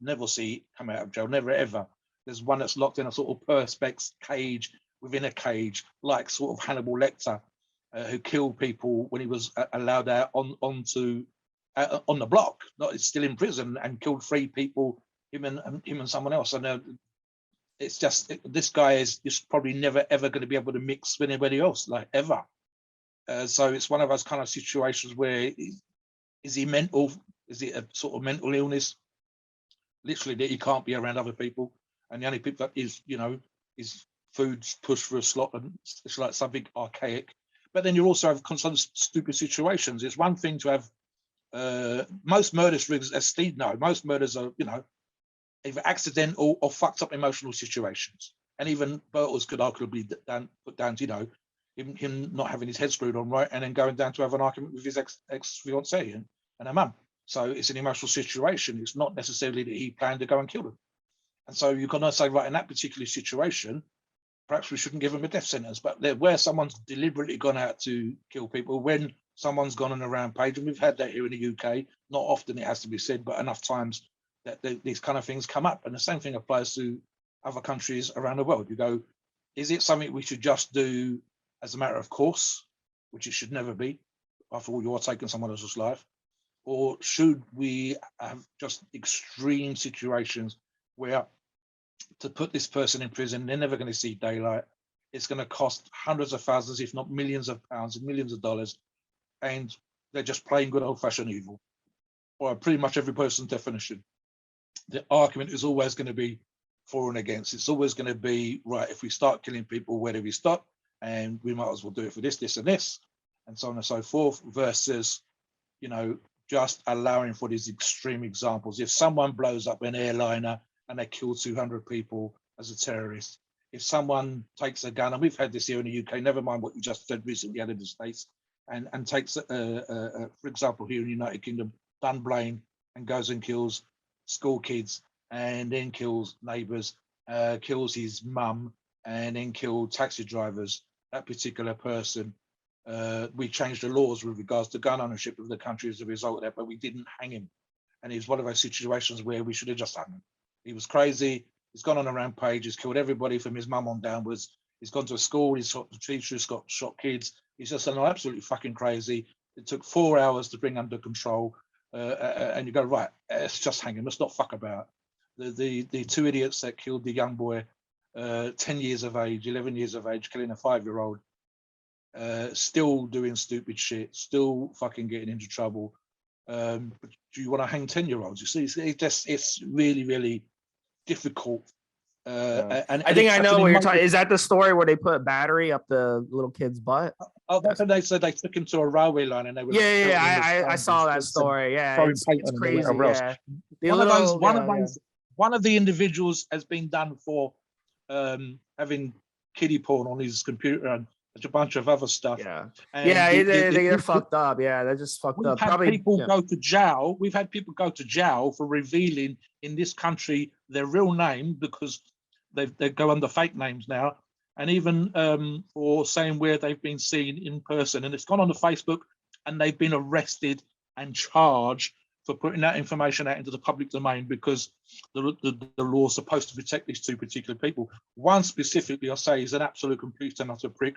come out of jail, never ever. There's one that's locked in a sort of perspex cage within a cage, like sort of Hannibal Lecter, who killed people when he was allowed out on the block. Not still in prison, and killed 3 people, him and someone else. And it's just, this guy is just probably never ever going to be able to mix with anybody else, like ever. So it's one of those kind of situations where, is he mental? Is it a sort of mental illness? Literally, that he can't be around other people, and the only people that is, you know, is food's pushed for a slot, and it's like something archaic. But then you also have constant stupid situations. It's one thing to have most murders, as Steve knows, most murders are, you know, either accidental or fucked up emotional situations. And even Bertil's could arguably put down to, you know, him not having his head screwed on right, and then going down to have an argument with his ex-fiancée and her mum. So it's an emotional situation. It's not necessarily that he planned to go and kill them. And so you can say, right, in that particular situation, perhaps we shouldn't give him a death sentence. But where someone's deliberately gone out to kill people, when someone's gone on a rampage, and we've had that here in the UK, not often, it has to be said, but enough times that these kind of things come up. And the same thing applies to other countries around the world. You go, is it something we should just do as a matter of course, which it should never be? After all, you're taking someone else's life. Or should we have just extreme situations where, to put this person in prison, they're never going to see daylight, it's going to cost hundreds of thousands, if not millions of pounds and millions of dollars, and they're just plain good old-fashioned evil, or pretty much every person's definition. The argument is always going to be for and against. It's always going to be, right, if we start killing people, where do we stop? And we might as well do it for this, this, and this, and so on and so forth, versus, you know, just allowing for these extreme examples. If someone blows up an airliner and they kill 200 people as a terrorist, if someone takes a gun, and we've had this here in the UK, never mind what you just said recently out of the States, and takes, for example, here in the United Kingdom, Dunblane, and goes and kills school kids, and then kills neighbours, kills his mum, and then killed taxi drivers, that particular person, we changed the laws with regards to gun ownership of the country as a result of that, but we didn't hang him. And it's one of those situations where we should have just hung him. He was crazy. He's gone on a rampage. He's killed everybody from his mum on downwards. He's gone to a school. He's shot the teachers, got shot kids. He's just absolutely fucking crazy. It took 4 hours to bring under control. And you go, right, let's just hang him. Let's not fuck about. The 2 idiots that killed the young boy, 10 years of age, 11 years of age, killing a 5-year-old, still doing stupid shit, still fucking getting into trouble. But do you want to hang 10-year-olds? You see, it's really, really difficult And I think it's I such know an what you're emotional- talking. Is that the story where they put battery up the little kid's butt? Oh, that's when they said they took him to a railway line and they were Yeah. I saw that story. Yeah, throwing it's paint on him or crazy. whatever else. Yeah, the little, One of the individuals has been done for having kiddie porn on his computer and a bunch of other stuff. Yeah, And yeah, they're fucked up. Yeah, they're just fucked we've up. had Probably people go to jail. We've had people go to jail for revealing in this country their real name because they go under fake names now, and even for saying where they've been seen in person. And it's gone on the Facebook, and they've been arrested and charged for putting that information out into the public domain because the law is supposed to protect these two particular people. One specifically, I say, is an absolute complete and utter prick,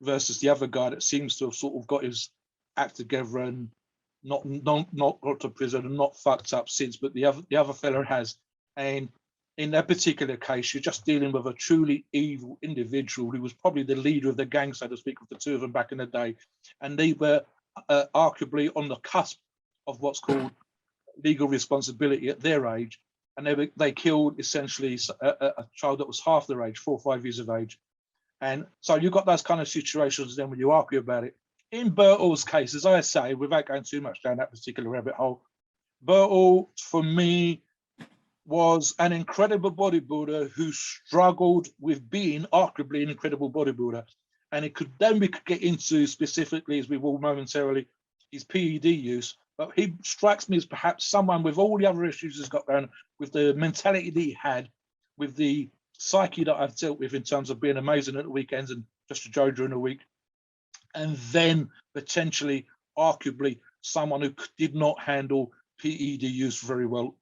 versus the other guy that seems to have sort of got his act together and not got to prison and not fucked up since, but the other fella has. And in that particular case, you're just dealing with a truly evil individual who was probably the leader of the gang, so to speak, of the two of them back in the day. And they were arguably on the cusp of what's called legal responsibility at their age. And they killed essentially a child that was half their age, 4 or 5 years of age. And so you've got those kind of situations then when you argue about it. In Bertil's case, as I say, without going too much down that particular rabbit hole, Bertil, for me, was an incredible bodybuilder who struggled with being arguably an incredible bodybuilder. And we could get into specifically, as we will momentarily, his PED use. But he strikes me as perhaps someone with all the other issues he's got going, with the mentality that he had, with the psyche that I've dealt with in terms of being amazing at the weekends and just a Joe during the week, and then potentially, arguably, someone who did not handle PED use very well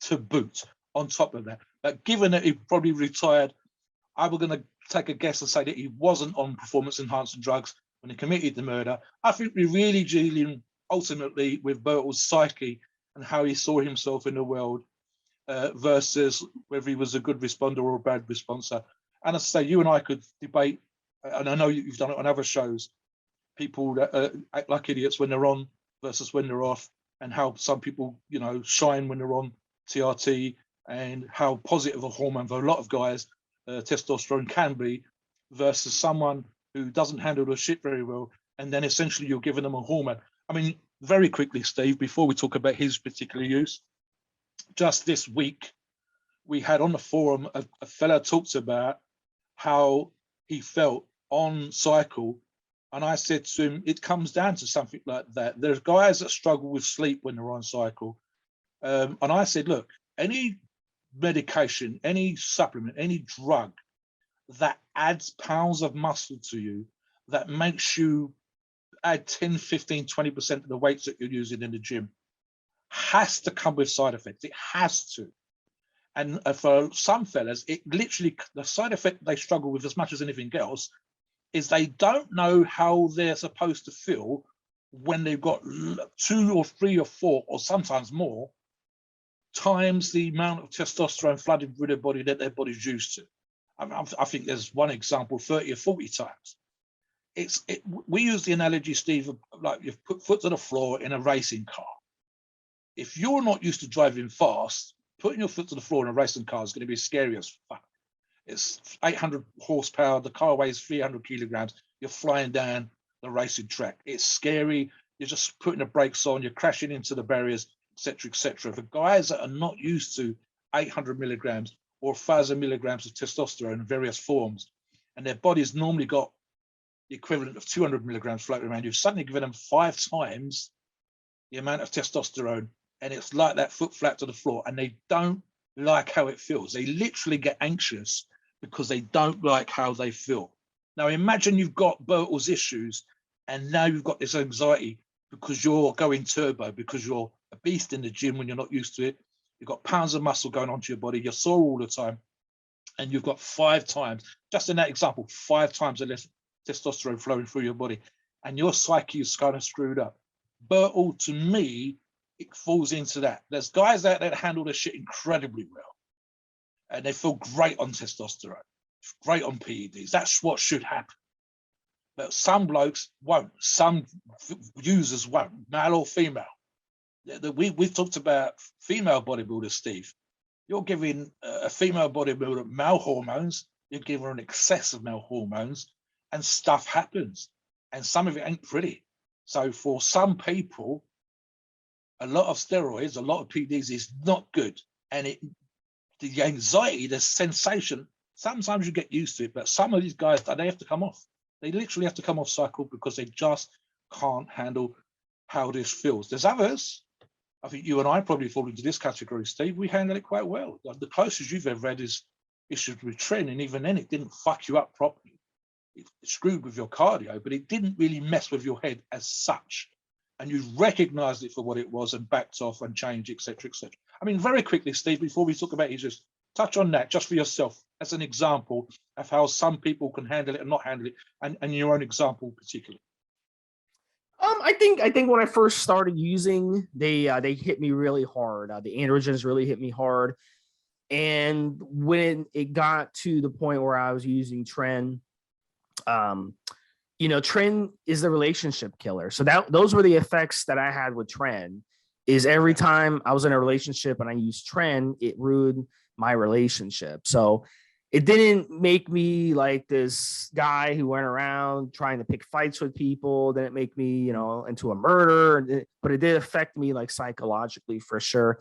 to boot on top of that. But given that he probably retired, I was going to take a guess and say that he wasn't on performance enhancing drugs when he committed the murder. I think we're really dealing ultimately with Bertil's psyche and how he saw himself in the world versus whether he was a good responder or a bad responser. And as I say, you and I could debate, and I know you've done it on other shows, people that act like idiots when they're on versus when they're off, and how some people, shine when they're on TRT, and how positive a hormone for a lot of guys testosterone can be, versus someone who doesn't handle the shit very well, and then essentially you're giving them a hormone. I mean, very quickly, Steve, before we talk about his particular use, just this week, we had on the forum a fella talked about how he felt on cycle. And I said to him, it comes down to something like that. There's guys that struggle with sleep when they're on cycle. And I said, look, any medication, any supplement, any drug that adds pounds of muscle to you, that makes you add 10, 15, 20% of the weights that you're using in the gym, has to come with side effects. It has to. And for some fellas, it literally, the side effect they struggle with as much as anything else is they don't know how they're supposed to feel when they've got 2 or 3 or 4 or sometimes more times the amount of testosterone flooding through their body that their body's used to. I think there's one example, 30 or 40 times. We use the analogy, Steve, of like you've put foot to the floor in a racing car. If you're not used to driving fast, putting your foot to the floor in a racing car is going to be scary as fuck. It's 800 horsepower. The car weighs 300 kilograms. You're flying down the racing track. It's scary. You're just putting the brakes on. You're crashing into the barriers, etc., etc. For guys that are not used to 800 milligrams or 1,000 milligrams of testosterone in various forms, and their body's normally got the equivalent of 200 milligrams floating around, you've suddenly given them 5 times the amount of testosterone, and it's like that foot flat to the floor, and they don't like how it feels. They literally get anxious because they don't like how they feel. Now imagine you've got Bertil's issues, and now you've got this anxiety because you're going turbo, because you're a beast in the gym when you're not used to it. You've got pounds of muscle going onto your body. You're sore all the time, and you've got 5 times, just in that example, 5 times the less testosterone flowing through your body, and your psyche is kind of screwed up. Bertil, to me, it falls into that. There's guys out there that handle this shit incredibly well, and they feel great on testosterone, great on PEDs. That's what should happen. But some blokes won't. Some users won't, male or female. We've talked about female bodybuilders, Steve. You're giving a female bodybuilder male hormones, you're giving her an excess of male hormones, and stuff happens. And some of it ain't pretty. So for some people, a lot of steroids, a lot of PEDs is not good. And the anxiety, the sensation, sometimes you get used to it, but some of these guys, they have to come off. They literally have to come off cycle because they just can't handle how this feels. There's others, I think you and I probably fall into this category, Steve. We handle it quite well. Like the closest you've ever had is issues with training, and even then it didn't fuck you up properly. It screwed with your cardio, but it didn't really mess with your head as such. And you recognized it for what it was and backed off and changed, etc., etc. I mean, very quickly, Steve, before we talk about it, just touch on that just for yourself as an example of how some people can handle it and not handle it, and your own example particularly. I think when I first started using, they hit me really hard. The androgens really hit me hard. And when it got to the point where I was using Tren, Tren is the relationship killer. So those were the effects that I had with Tren. Is every time I was in a relationship and I used Tren, it ruined my relationship. So it didn't make me like this guy who went around trying to pick fights with people. Didn't make me, into a murderer, but it did affect me like psychologically for sure.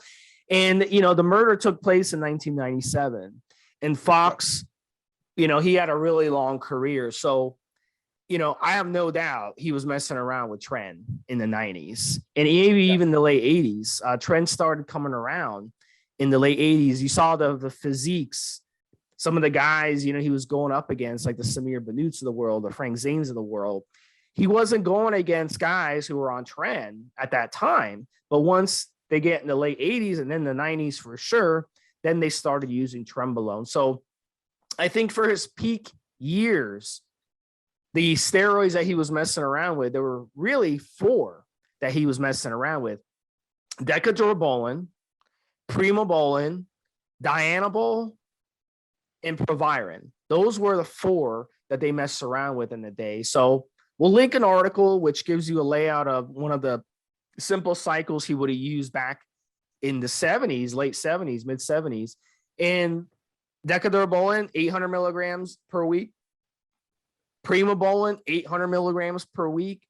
And, the murder took place in 1997, and Fox, he had a really long career. So, I have no doubt he was messing around with Tren in the 90s and maybe even the late 80s. Tren started coming around in the late 80s. You saw the physiques. Some of the guys, he was going up against, like the Samir Banuts of the world, the Frank Zanes of the world. He wasn't going against guys who were on Tren at that time. But once they get in the late 80s and then the 90s for sure, then they started using Trenbolone. So I think for his peak years, the steroids that he was messing around with, there were really 4 that he was messing around with: Decadurabolin, Primobolan, Dianabol, and Proviron. Those were the 4 that they messed around with in the day. So we'll link an article which gives you a layout of one of the simple cycles he would have used back in the 70s, late 70s, mid 70s. And Decadurabolin, 800 milligrams per week. Primobolan, 800 milligrams per week.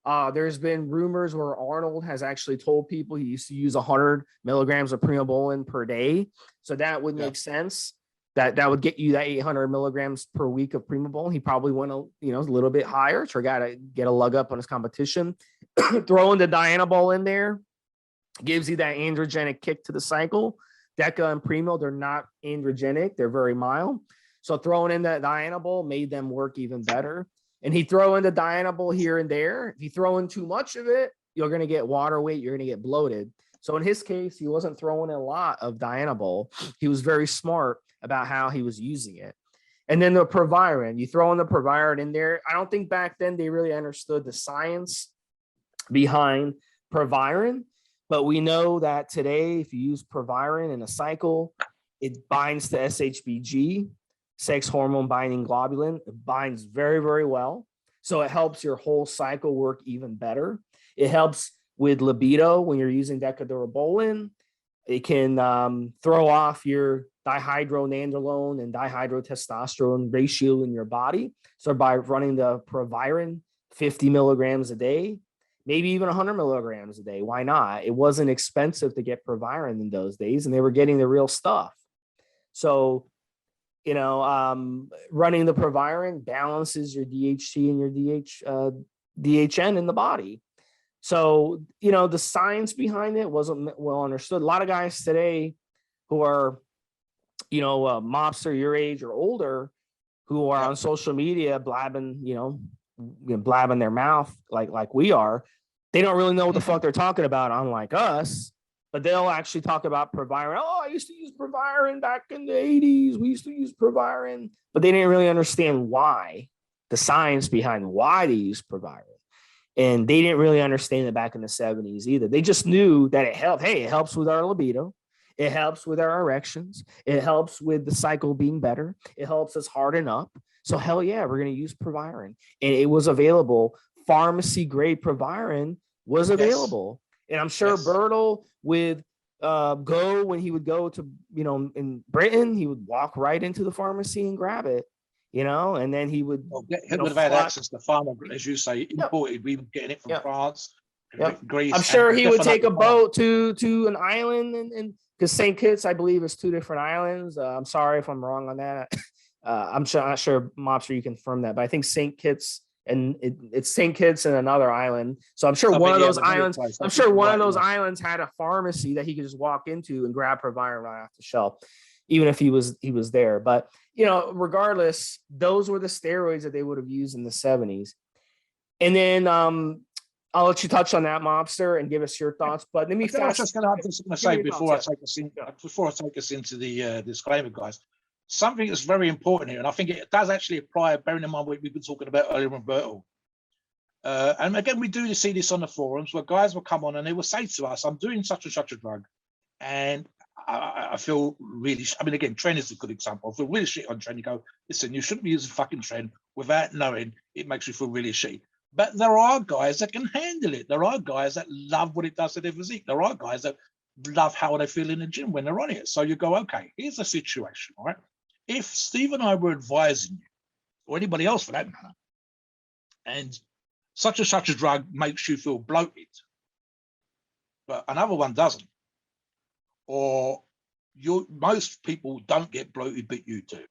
There's been rumors where Arnold has actually told people he used to use 100 milligrams of Primobolan per day. So that would make sense. That would get you that 800 milligrams per week of Primobolan. He probably went a little bit higher to got to get a lug up on his competition. Throwing the Dianabol in there gives you that androgenic kick to the cycle. Deca and Primo, they're not androgenic. They're very mild. So throwing in that Dianabol made them work even better. And he throw in the Dianabol here and there. If you throw in too much of it, you're going to get water weight. You're going to get bloated. So in his case, he wasn't throwing a lot of Dianabol. He was very smart about how he was using it. And then the Proviron, you throw in the Proviron in there. I don't think back then they really understood the science behind Proviron, but we know that today, if you use Proviron in a cycle, it binds to SHBG, sex hormone binding globulin. It binds very, very well. So it helps your whole cycle work even better. It helps with libido when you're using Decadurabolin. It can throw off your dihydronandrolone and dihydrotestosterone ratio in your body. So by running the Proviron 50 milligrams a day, maybe even 100 milligrams a day, why not? It wasn't expensive to get Proviron in those days, and they were getting the real stuff. So, running the Proviron balances your DHT and your DHN in the body. So, the science behind it wasn't well understood. A lot of guys today who are, mobster your age or older, who are on social media blabbing, blabbing their mouth like we are, they don't really know what the fuck they're talking about, unlike us. But they'll actually talk about Proviron. Oh, I used to use Proviron back in the 80s. We used to use Proviron. But they didn't really understand why, the science behind why they use Proviron. And they didn't really understand it back in the 70s either. They just knew that it helped. Hey, it helps with our libido. It helps with our erections. It helps with the cycle being better. It helps us harden up. So hell yeah, we're going to use Proviron. And it was available. Pharmacy grade Proviron was available. Yes. And I'm sure Bertil with go when he would go to, in Britain, he would walk right into the pharmacy and grab it, and then he would, he would have had access to pharma, as you say, imported. We were getting it from France, Greece. I'm sure he would take a boat to an island, and because St. Kitts, I believe, is 2 different islands. I'm sorry if I'm wrong on that. I'm not sure, Mobster, you confirm that, but I think St. Kitts, and it's St. Kitts and another island. So I'm sure one of those islands, islands had a pharmacy that he could just walk into and grab Proviron right off the shelf, even if he was there. But regardless, those were the steroids that they would have used in the 70s. And then I'll let you touch on that, Mobster, and give us your thoughts. But let me say before I take us into the disclaimer, guys, something that's very important here, and I think it does actually apply, bearing in mind what we've been talking about earlier on Bertil. And again, we do see this on the forums where guys will come on and they will say to us, I'm doing such and such a drug, and I feel really, again, Tren is a good example. I feel really shit on Tren. You go, listen, you shouldn't be using fucking Tren without knowing it makes you feel really shit. But there are guys that can handle it. There are guys that love what it does to their physique. There are guys that love how they feel in the gym when they're on it. So you go, okay, here's the situation, all right? If Steve and I were advising you, or anybody else for that matter, and such and such a drug makes you feel bloated, but another one doesn't, or most people don't get bloated, but you do,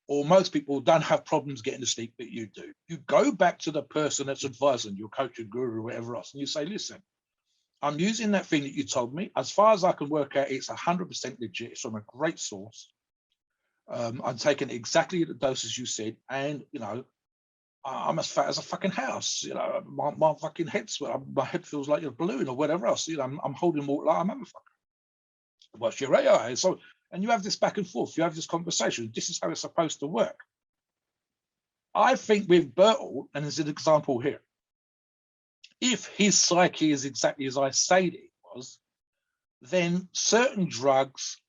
or most people don't have problems getting to sleep, but you do. You go back to the person that's advising, your coach, your guru, or whatever else, and you say, listen, I'm using that thing that you told me. As far as I can work out, it's 100% legit. It's from a great source. I'm taking exactly the doses you said, and I'm as fat as a fucking house. My fucking my head feels like a balloon or whatever else. I'm holding water like I'm a motherfucker. What's your AI? So, and you have this back and forth. You have this conversation. This is how it's supposed to work. I think with Bertil, and there's an example here, if his psyche is exactly as I said it was, then certain drugs,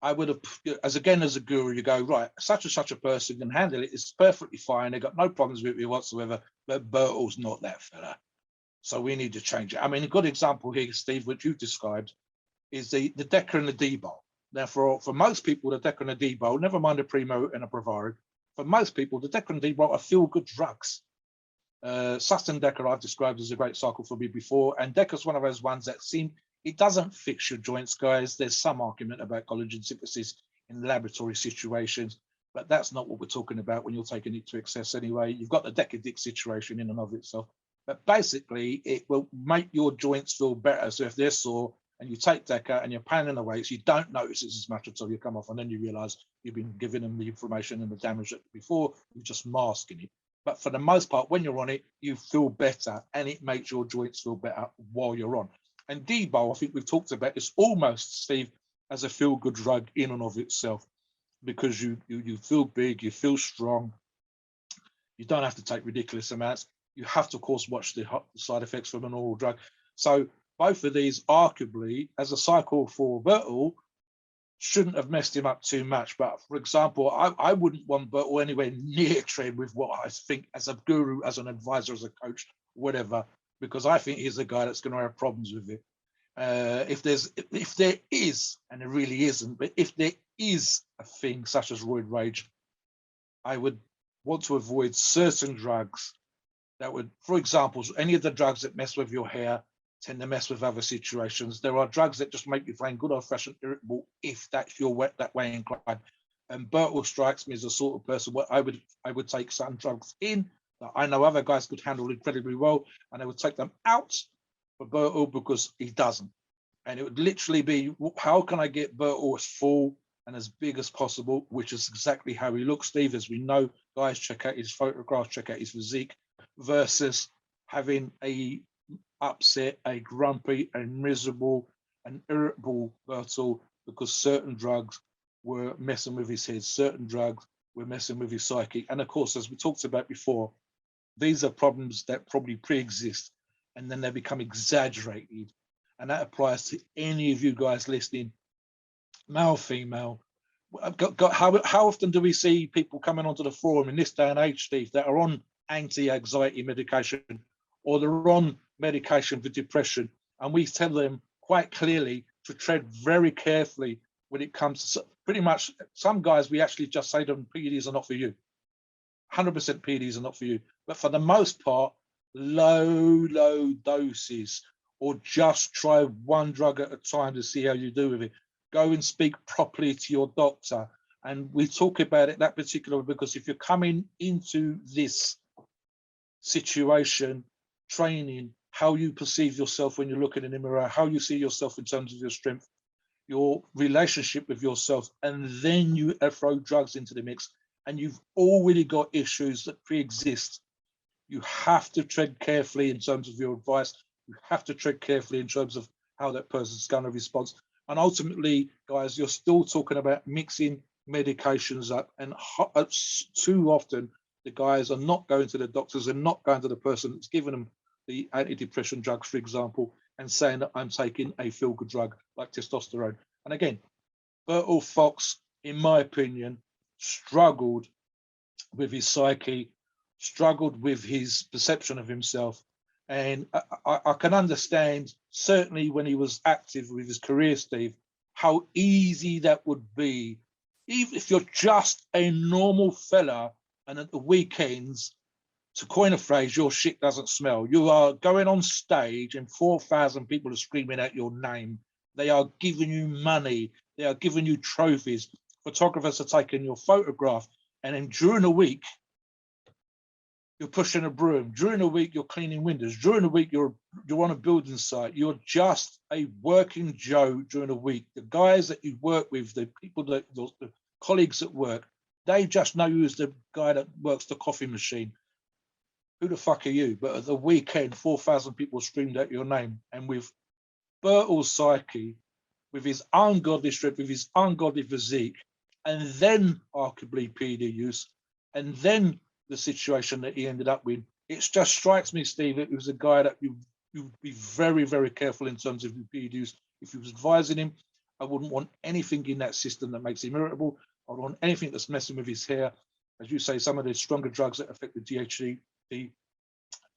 I would have, as a guru, you go, right, such and such a person can handle it. It's perfectly fine. They've got no problems with it whatsoever, but Bertil's not that fella. So we need to change it. A good example here, Steve, which you've described, is the Deca and the D-Bol. Now, for most people, the Deca and the D-Bol, never mind a Primo and a Proviron, for most people, the Deca and D-Bol are feel-good drugs. Sustain Deca I've described as a great cycle for me before, and Deca's one of those ones that it doesn't fix your joints, guys. There's some argument about collagen synthesis in laboratory situations, but that's not what we're talking about when you're taking it to excess anyway. You've got the Deca-Dick situation in and of itself, but basically it will make your joints feel better. So if they're sore and you take Deca and you're pounding the weights, you don't notice it as much until you come off, and then you realize you've been giving them the inflammation and the damage that before, you're just masking it. But for the most part, when you're on it, you feel better, and it makes your joints feel better while you're on. And D-Bol, I think we've talked about, it's almost, Steve, as a feel-good drug in and of itself, because you feel big, you feel strong, you don't have to take ridiculous amounts. You have to, of course, watch the side effects from an oral drug. So both of these, arguably, as a cycle for Bertil, shouldn't have messed him up too much. But for example, I wouldn't want Bertil anywhere near trade with what I think as a guru, as an advisor, as a coach, whatever, because I think he's a guy that's going to have problems with it. If there is, and there really isn't, but if there is a thing such as roid rage, I would want to avoid certain drugs that would, for example, any of the drugs that mess with your hair tend to mess with other situations. There are drugs that just make you feel good old-fashioned irritable if you're wet that way inclined. And Bertil strikes me as a sort of person where I would take certain drugs in that I know other guys could handle incredibly well, and I would take them out for Bertil because he doesn't. And it would literally be, how can I get Bertil as full and as big as possible, which is exactly how he looks, Steve. As we know, guys, check out his photographs, check out his physique, versus having a upset, a grumpy, a miserable, an irritable Bertil because certain drugs were messing with his head, certain drugs were messing with his psyche. And of course, as we talked about before, these are problems that probably pre-exist and then they become exaggerated. And that applies to any of you guys listening, male, female. How often do we see people coming onto the forum in this day and age, Steve, that are on anti-anxiety medication or they're on medication for depression, and we tell them quite clearly to tread very carefully when it comes to pretty much some guys. We actually just say to them, PEDs are not for you. 100% PEDs are not for you. But for the most part, low doses, or just try one drug at a time to see how you do with it. Go and speak properly to your doctor. And we talk about it that particular, because if you're coming into this situation, training, how you perceive yourself when you're looking in the mirror, how you see yourself in terms of your strength, your relationship with yourself, and then you throw drugs into the mix, and you've already got issues that pre-exist. You have to tread carefully in terms of your advice. You have to tread carefully in terms of how that person's going to respond. And ultimately, guys, you're still talking about mixing medications up, and too often the guys are not going to the doctors and not going to the person that's given them the antidepressant drugs, for example, and saying that I'm taking a feel-good drug like testosterone. And again, Bertil Fox, in my opinion, struggled with his psyche, struggled with his perception of himself. And I can understand, certainly when he was active with his career, Steve, how easy that would be. Even if you're just a normal fella and at the weekends, to coin a phrase, your shit doesn't smell. You are going on stage and 4,000 people are screaming out your name. They are giving you money. They are giving you trophies. Photographers are taking your photograph. And then during the week, you're pushing a broom. During the week, you're cleaning windows. During the week, you're on a building site. You're just a working Joe during the week. The guys that you work with, the people that the colleagues at work, they just know you as the guy that works the coffee machine. Who the fuck are you? But at the weekend, 4,000 people screamed out your name. And with Bertil's psyche, with his ungodly strength, with his ungodly physique, and then arguably PD use, and then the situation that he ended up with, it just strikes me, Steve, it was a guy that you'd be very, very careful in terms of your PD use. If you was advising him, I wouldn't want anything in that system that makes him irritable. I don't want anything that's messing with his hair. As you say, some of the stronger drugs that affect the DHT,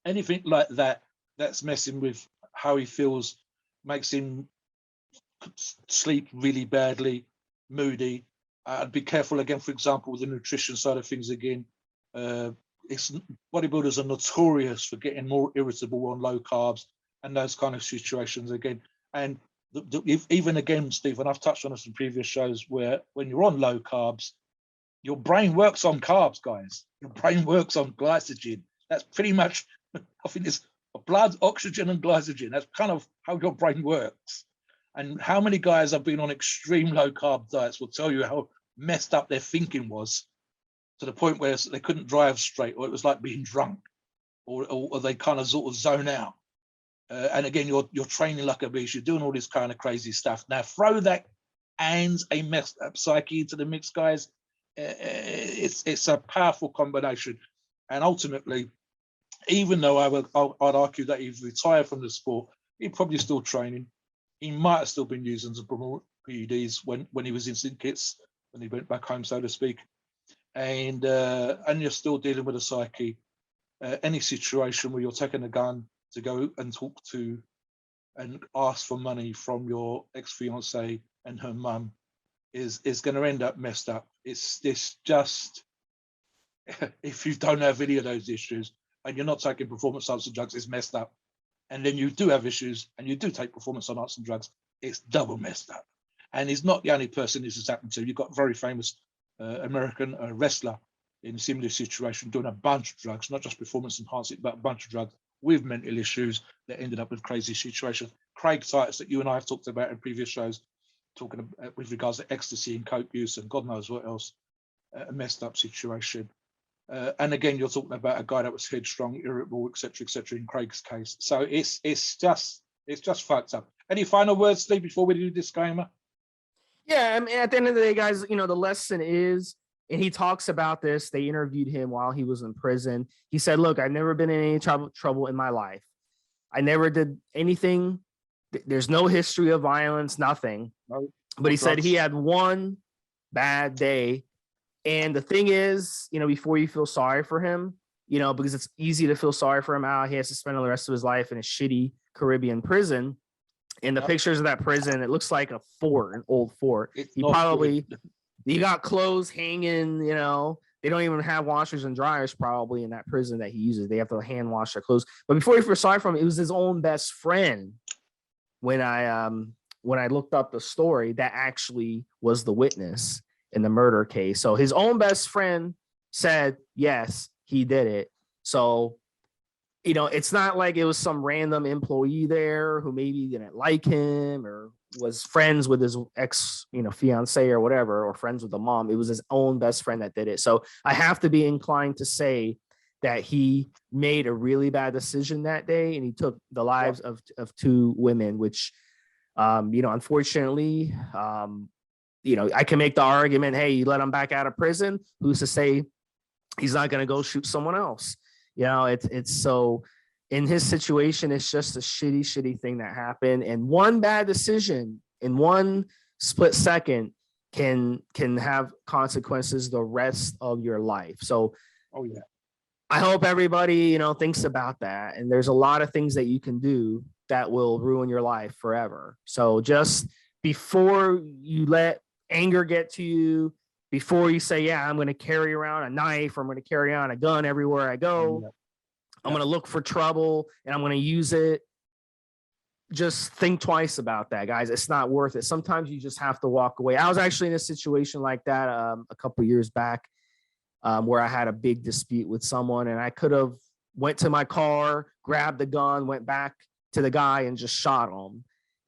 anything like that, that's messing with how he feels, makes him sleep really badly, moody. I'd be careful again, for example, with the nutrition side of things again. Bodybuilders are notorious for getting more irritable on low carbs and those kind of situations again. And even again, Steve, and I've touched on this in previous shows, where when you're on low carbs, your brain works on carbs, guys. Your brain works on glycogen. That's pretty much, I think it's blood, oxygen, and glycogen. That's kind of how your brain works. And how many guys have been on extreme low carb diets will tell you how messed up their thinking was, to the point where they couldn't drive straight, or it was like being drunk, or they kind of sort of zone out. And again, you're training like a beast. You're doing all this kind of crazy stuff. Now throw that and a messed up psyche into the mix, guys. It's a powerful combination. And ultimately, even though I'd argue that he's retired from the sport, he's probably still training. He might have still been using to promote PEDs when he was in sync kits, when he went back home, so to speak. And you're still dealing with a psyche. Any situation where you're taking a gun to go and talk to and ask for money from your ex-fiancée and her mum is going to end up messed up. It's just, if you don't have any of those issues and you're not taking performance enhancing drugs, it's messed up. And then you do have issues and you do take performance enhancing drugs, it's double messed up. And he's not the only person this has happened to. You've got a very famous American wrestler in a similar situation doing a bunch of drugs, not just performance enhancing, but a bunch of drugs with mental issues that ended up with crazy situations. Craig Titus, that you and I have talked about in previous shows, talking about, with regards to ecstasy and coke use and God knows what else, a messed up situation. And again, you're talking about a guy that was headstrong, irritable, etc., in Craig's case. So it's just fucked up. Any final words, Steve, before we do disclaimer? Yeah, I mean, at the end of the day, guys, the lesson is, and he talks about this, they interviewed him while he was in prison. He said, look, I've never been in any trouble in my life. I never did anything. There's no history of violence, nothing. No, but he said he had one bad day. And the thing is, before you feel sorry for him, because it's easy to feel sorry for him out, he has to spend the rest of his life in a shitty Caribbean prison. In the pictures of that prison, it looks like a fort, an old fort. It's He not probably, good. he got clothes hanging, you know, they don't even have washers and dryers probably in that prison that he uses. They have to hand wash their clothes. But before he first saw from it was his own best friend. When I looked up the story, that actually was the witness in the murder case. So his own best friend said, yes, he did it. So, you know, it's not like it was some random employee there who maybe didn't like him or was friends with his ex, you know, fiance or whatever, or friends with the mom. It was his own best friend that did it. So I have to be inclined to say that he made a really bad decision that day, and he took the lives of two women, which, you know, unfortunately, you know, I can make the argument, hey, you let him back out of prison. Who's to say he's not going to go shoot someone else? You know, it's so in his situation, it's just a shitty thing that happened. And one bad decision in one split second can have consequences the rest of your life. So, Oh yeah. I hope everybody, you know, thinks about that. And there's a lot of things that you can do that will ruin your life forever. So just before you let anger get to you, before you say, yeah, I'm going to carry around a knife, or I'm going to carry on a gun everywhere I go, I'm going to look for trouble and I'm going to use it. Just think twice about that, guys. It's not worth it. Sometimes you just have to walk away. I was actually in a situation like that a couple of years back, where I had a big dispute with someone, and I could have went to my car, grabbed the gun, went back to the guy and just shot him.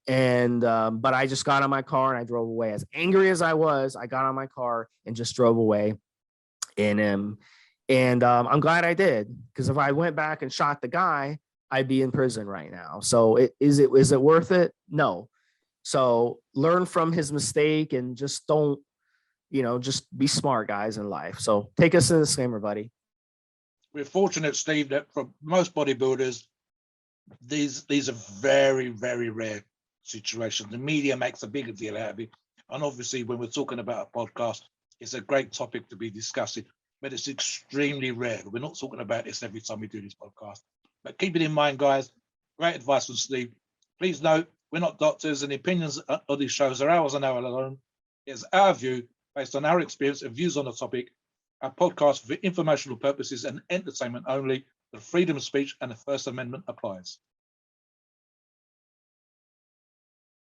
And but I just got on my car and I drove away. As angry as I was, I got on my car and just drove away. And I'm glad I did, because if I went back and shot the guy, I'd be in prison right now. So is it worth it? No. So learn from his mistake and just don't, you know, just be smart, guys, in life. So take us to the disclaimer, buddy. We're fortunate, Steve, that for most bodybuilders, these are very, very rare situations. The media makes a bigger deal out of it. And obviously, when we're talking about a podcast, it's a great topic to be discussing, but it's extremely rare. We're not talking about this every time we do this podcast. But keep it in mind, guys. Great advice from Steve. Please note, we're not doctors, and the opinions of these shows are ours and ours alone. It's our view based on our experience and views on the topic. Our podcast for informational purposes and entertainment only. The freedom of speech and the First Amendment applies.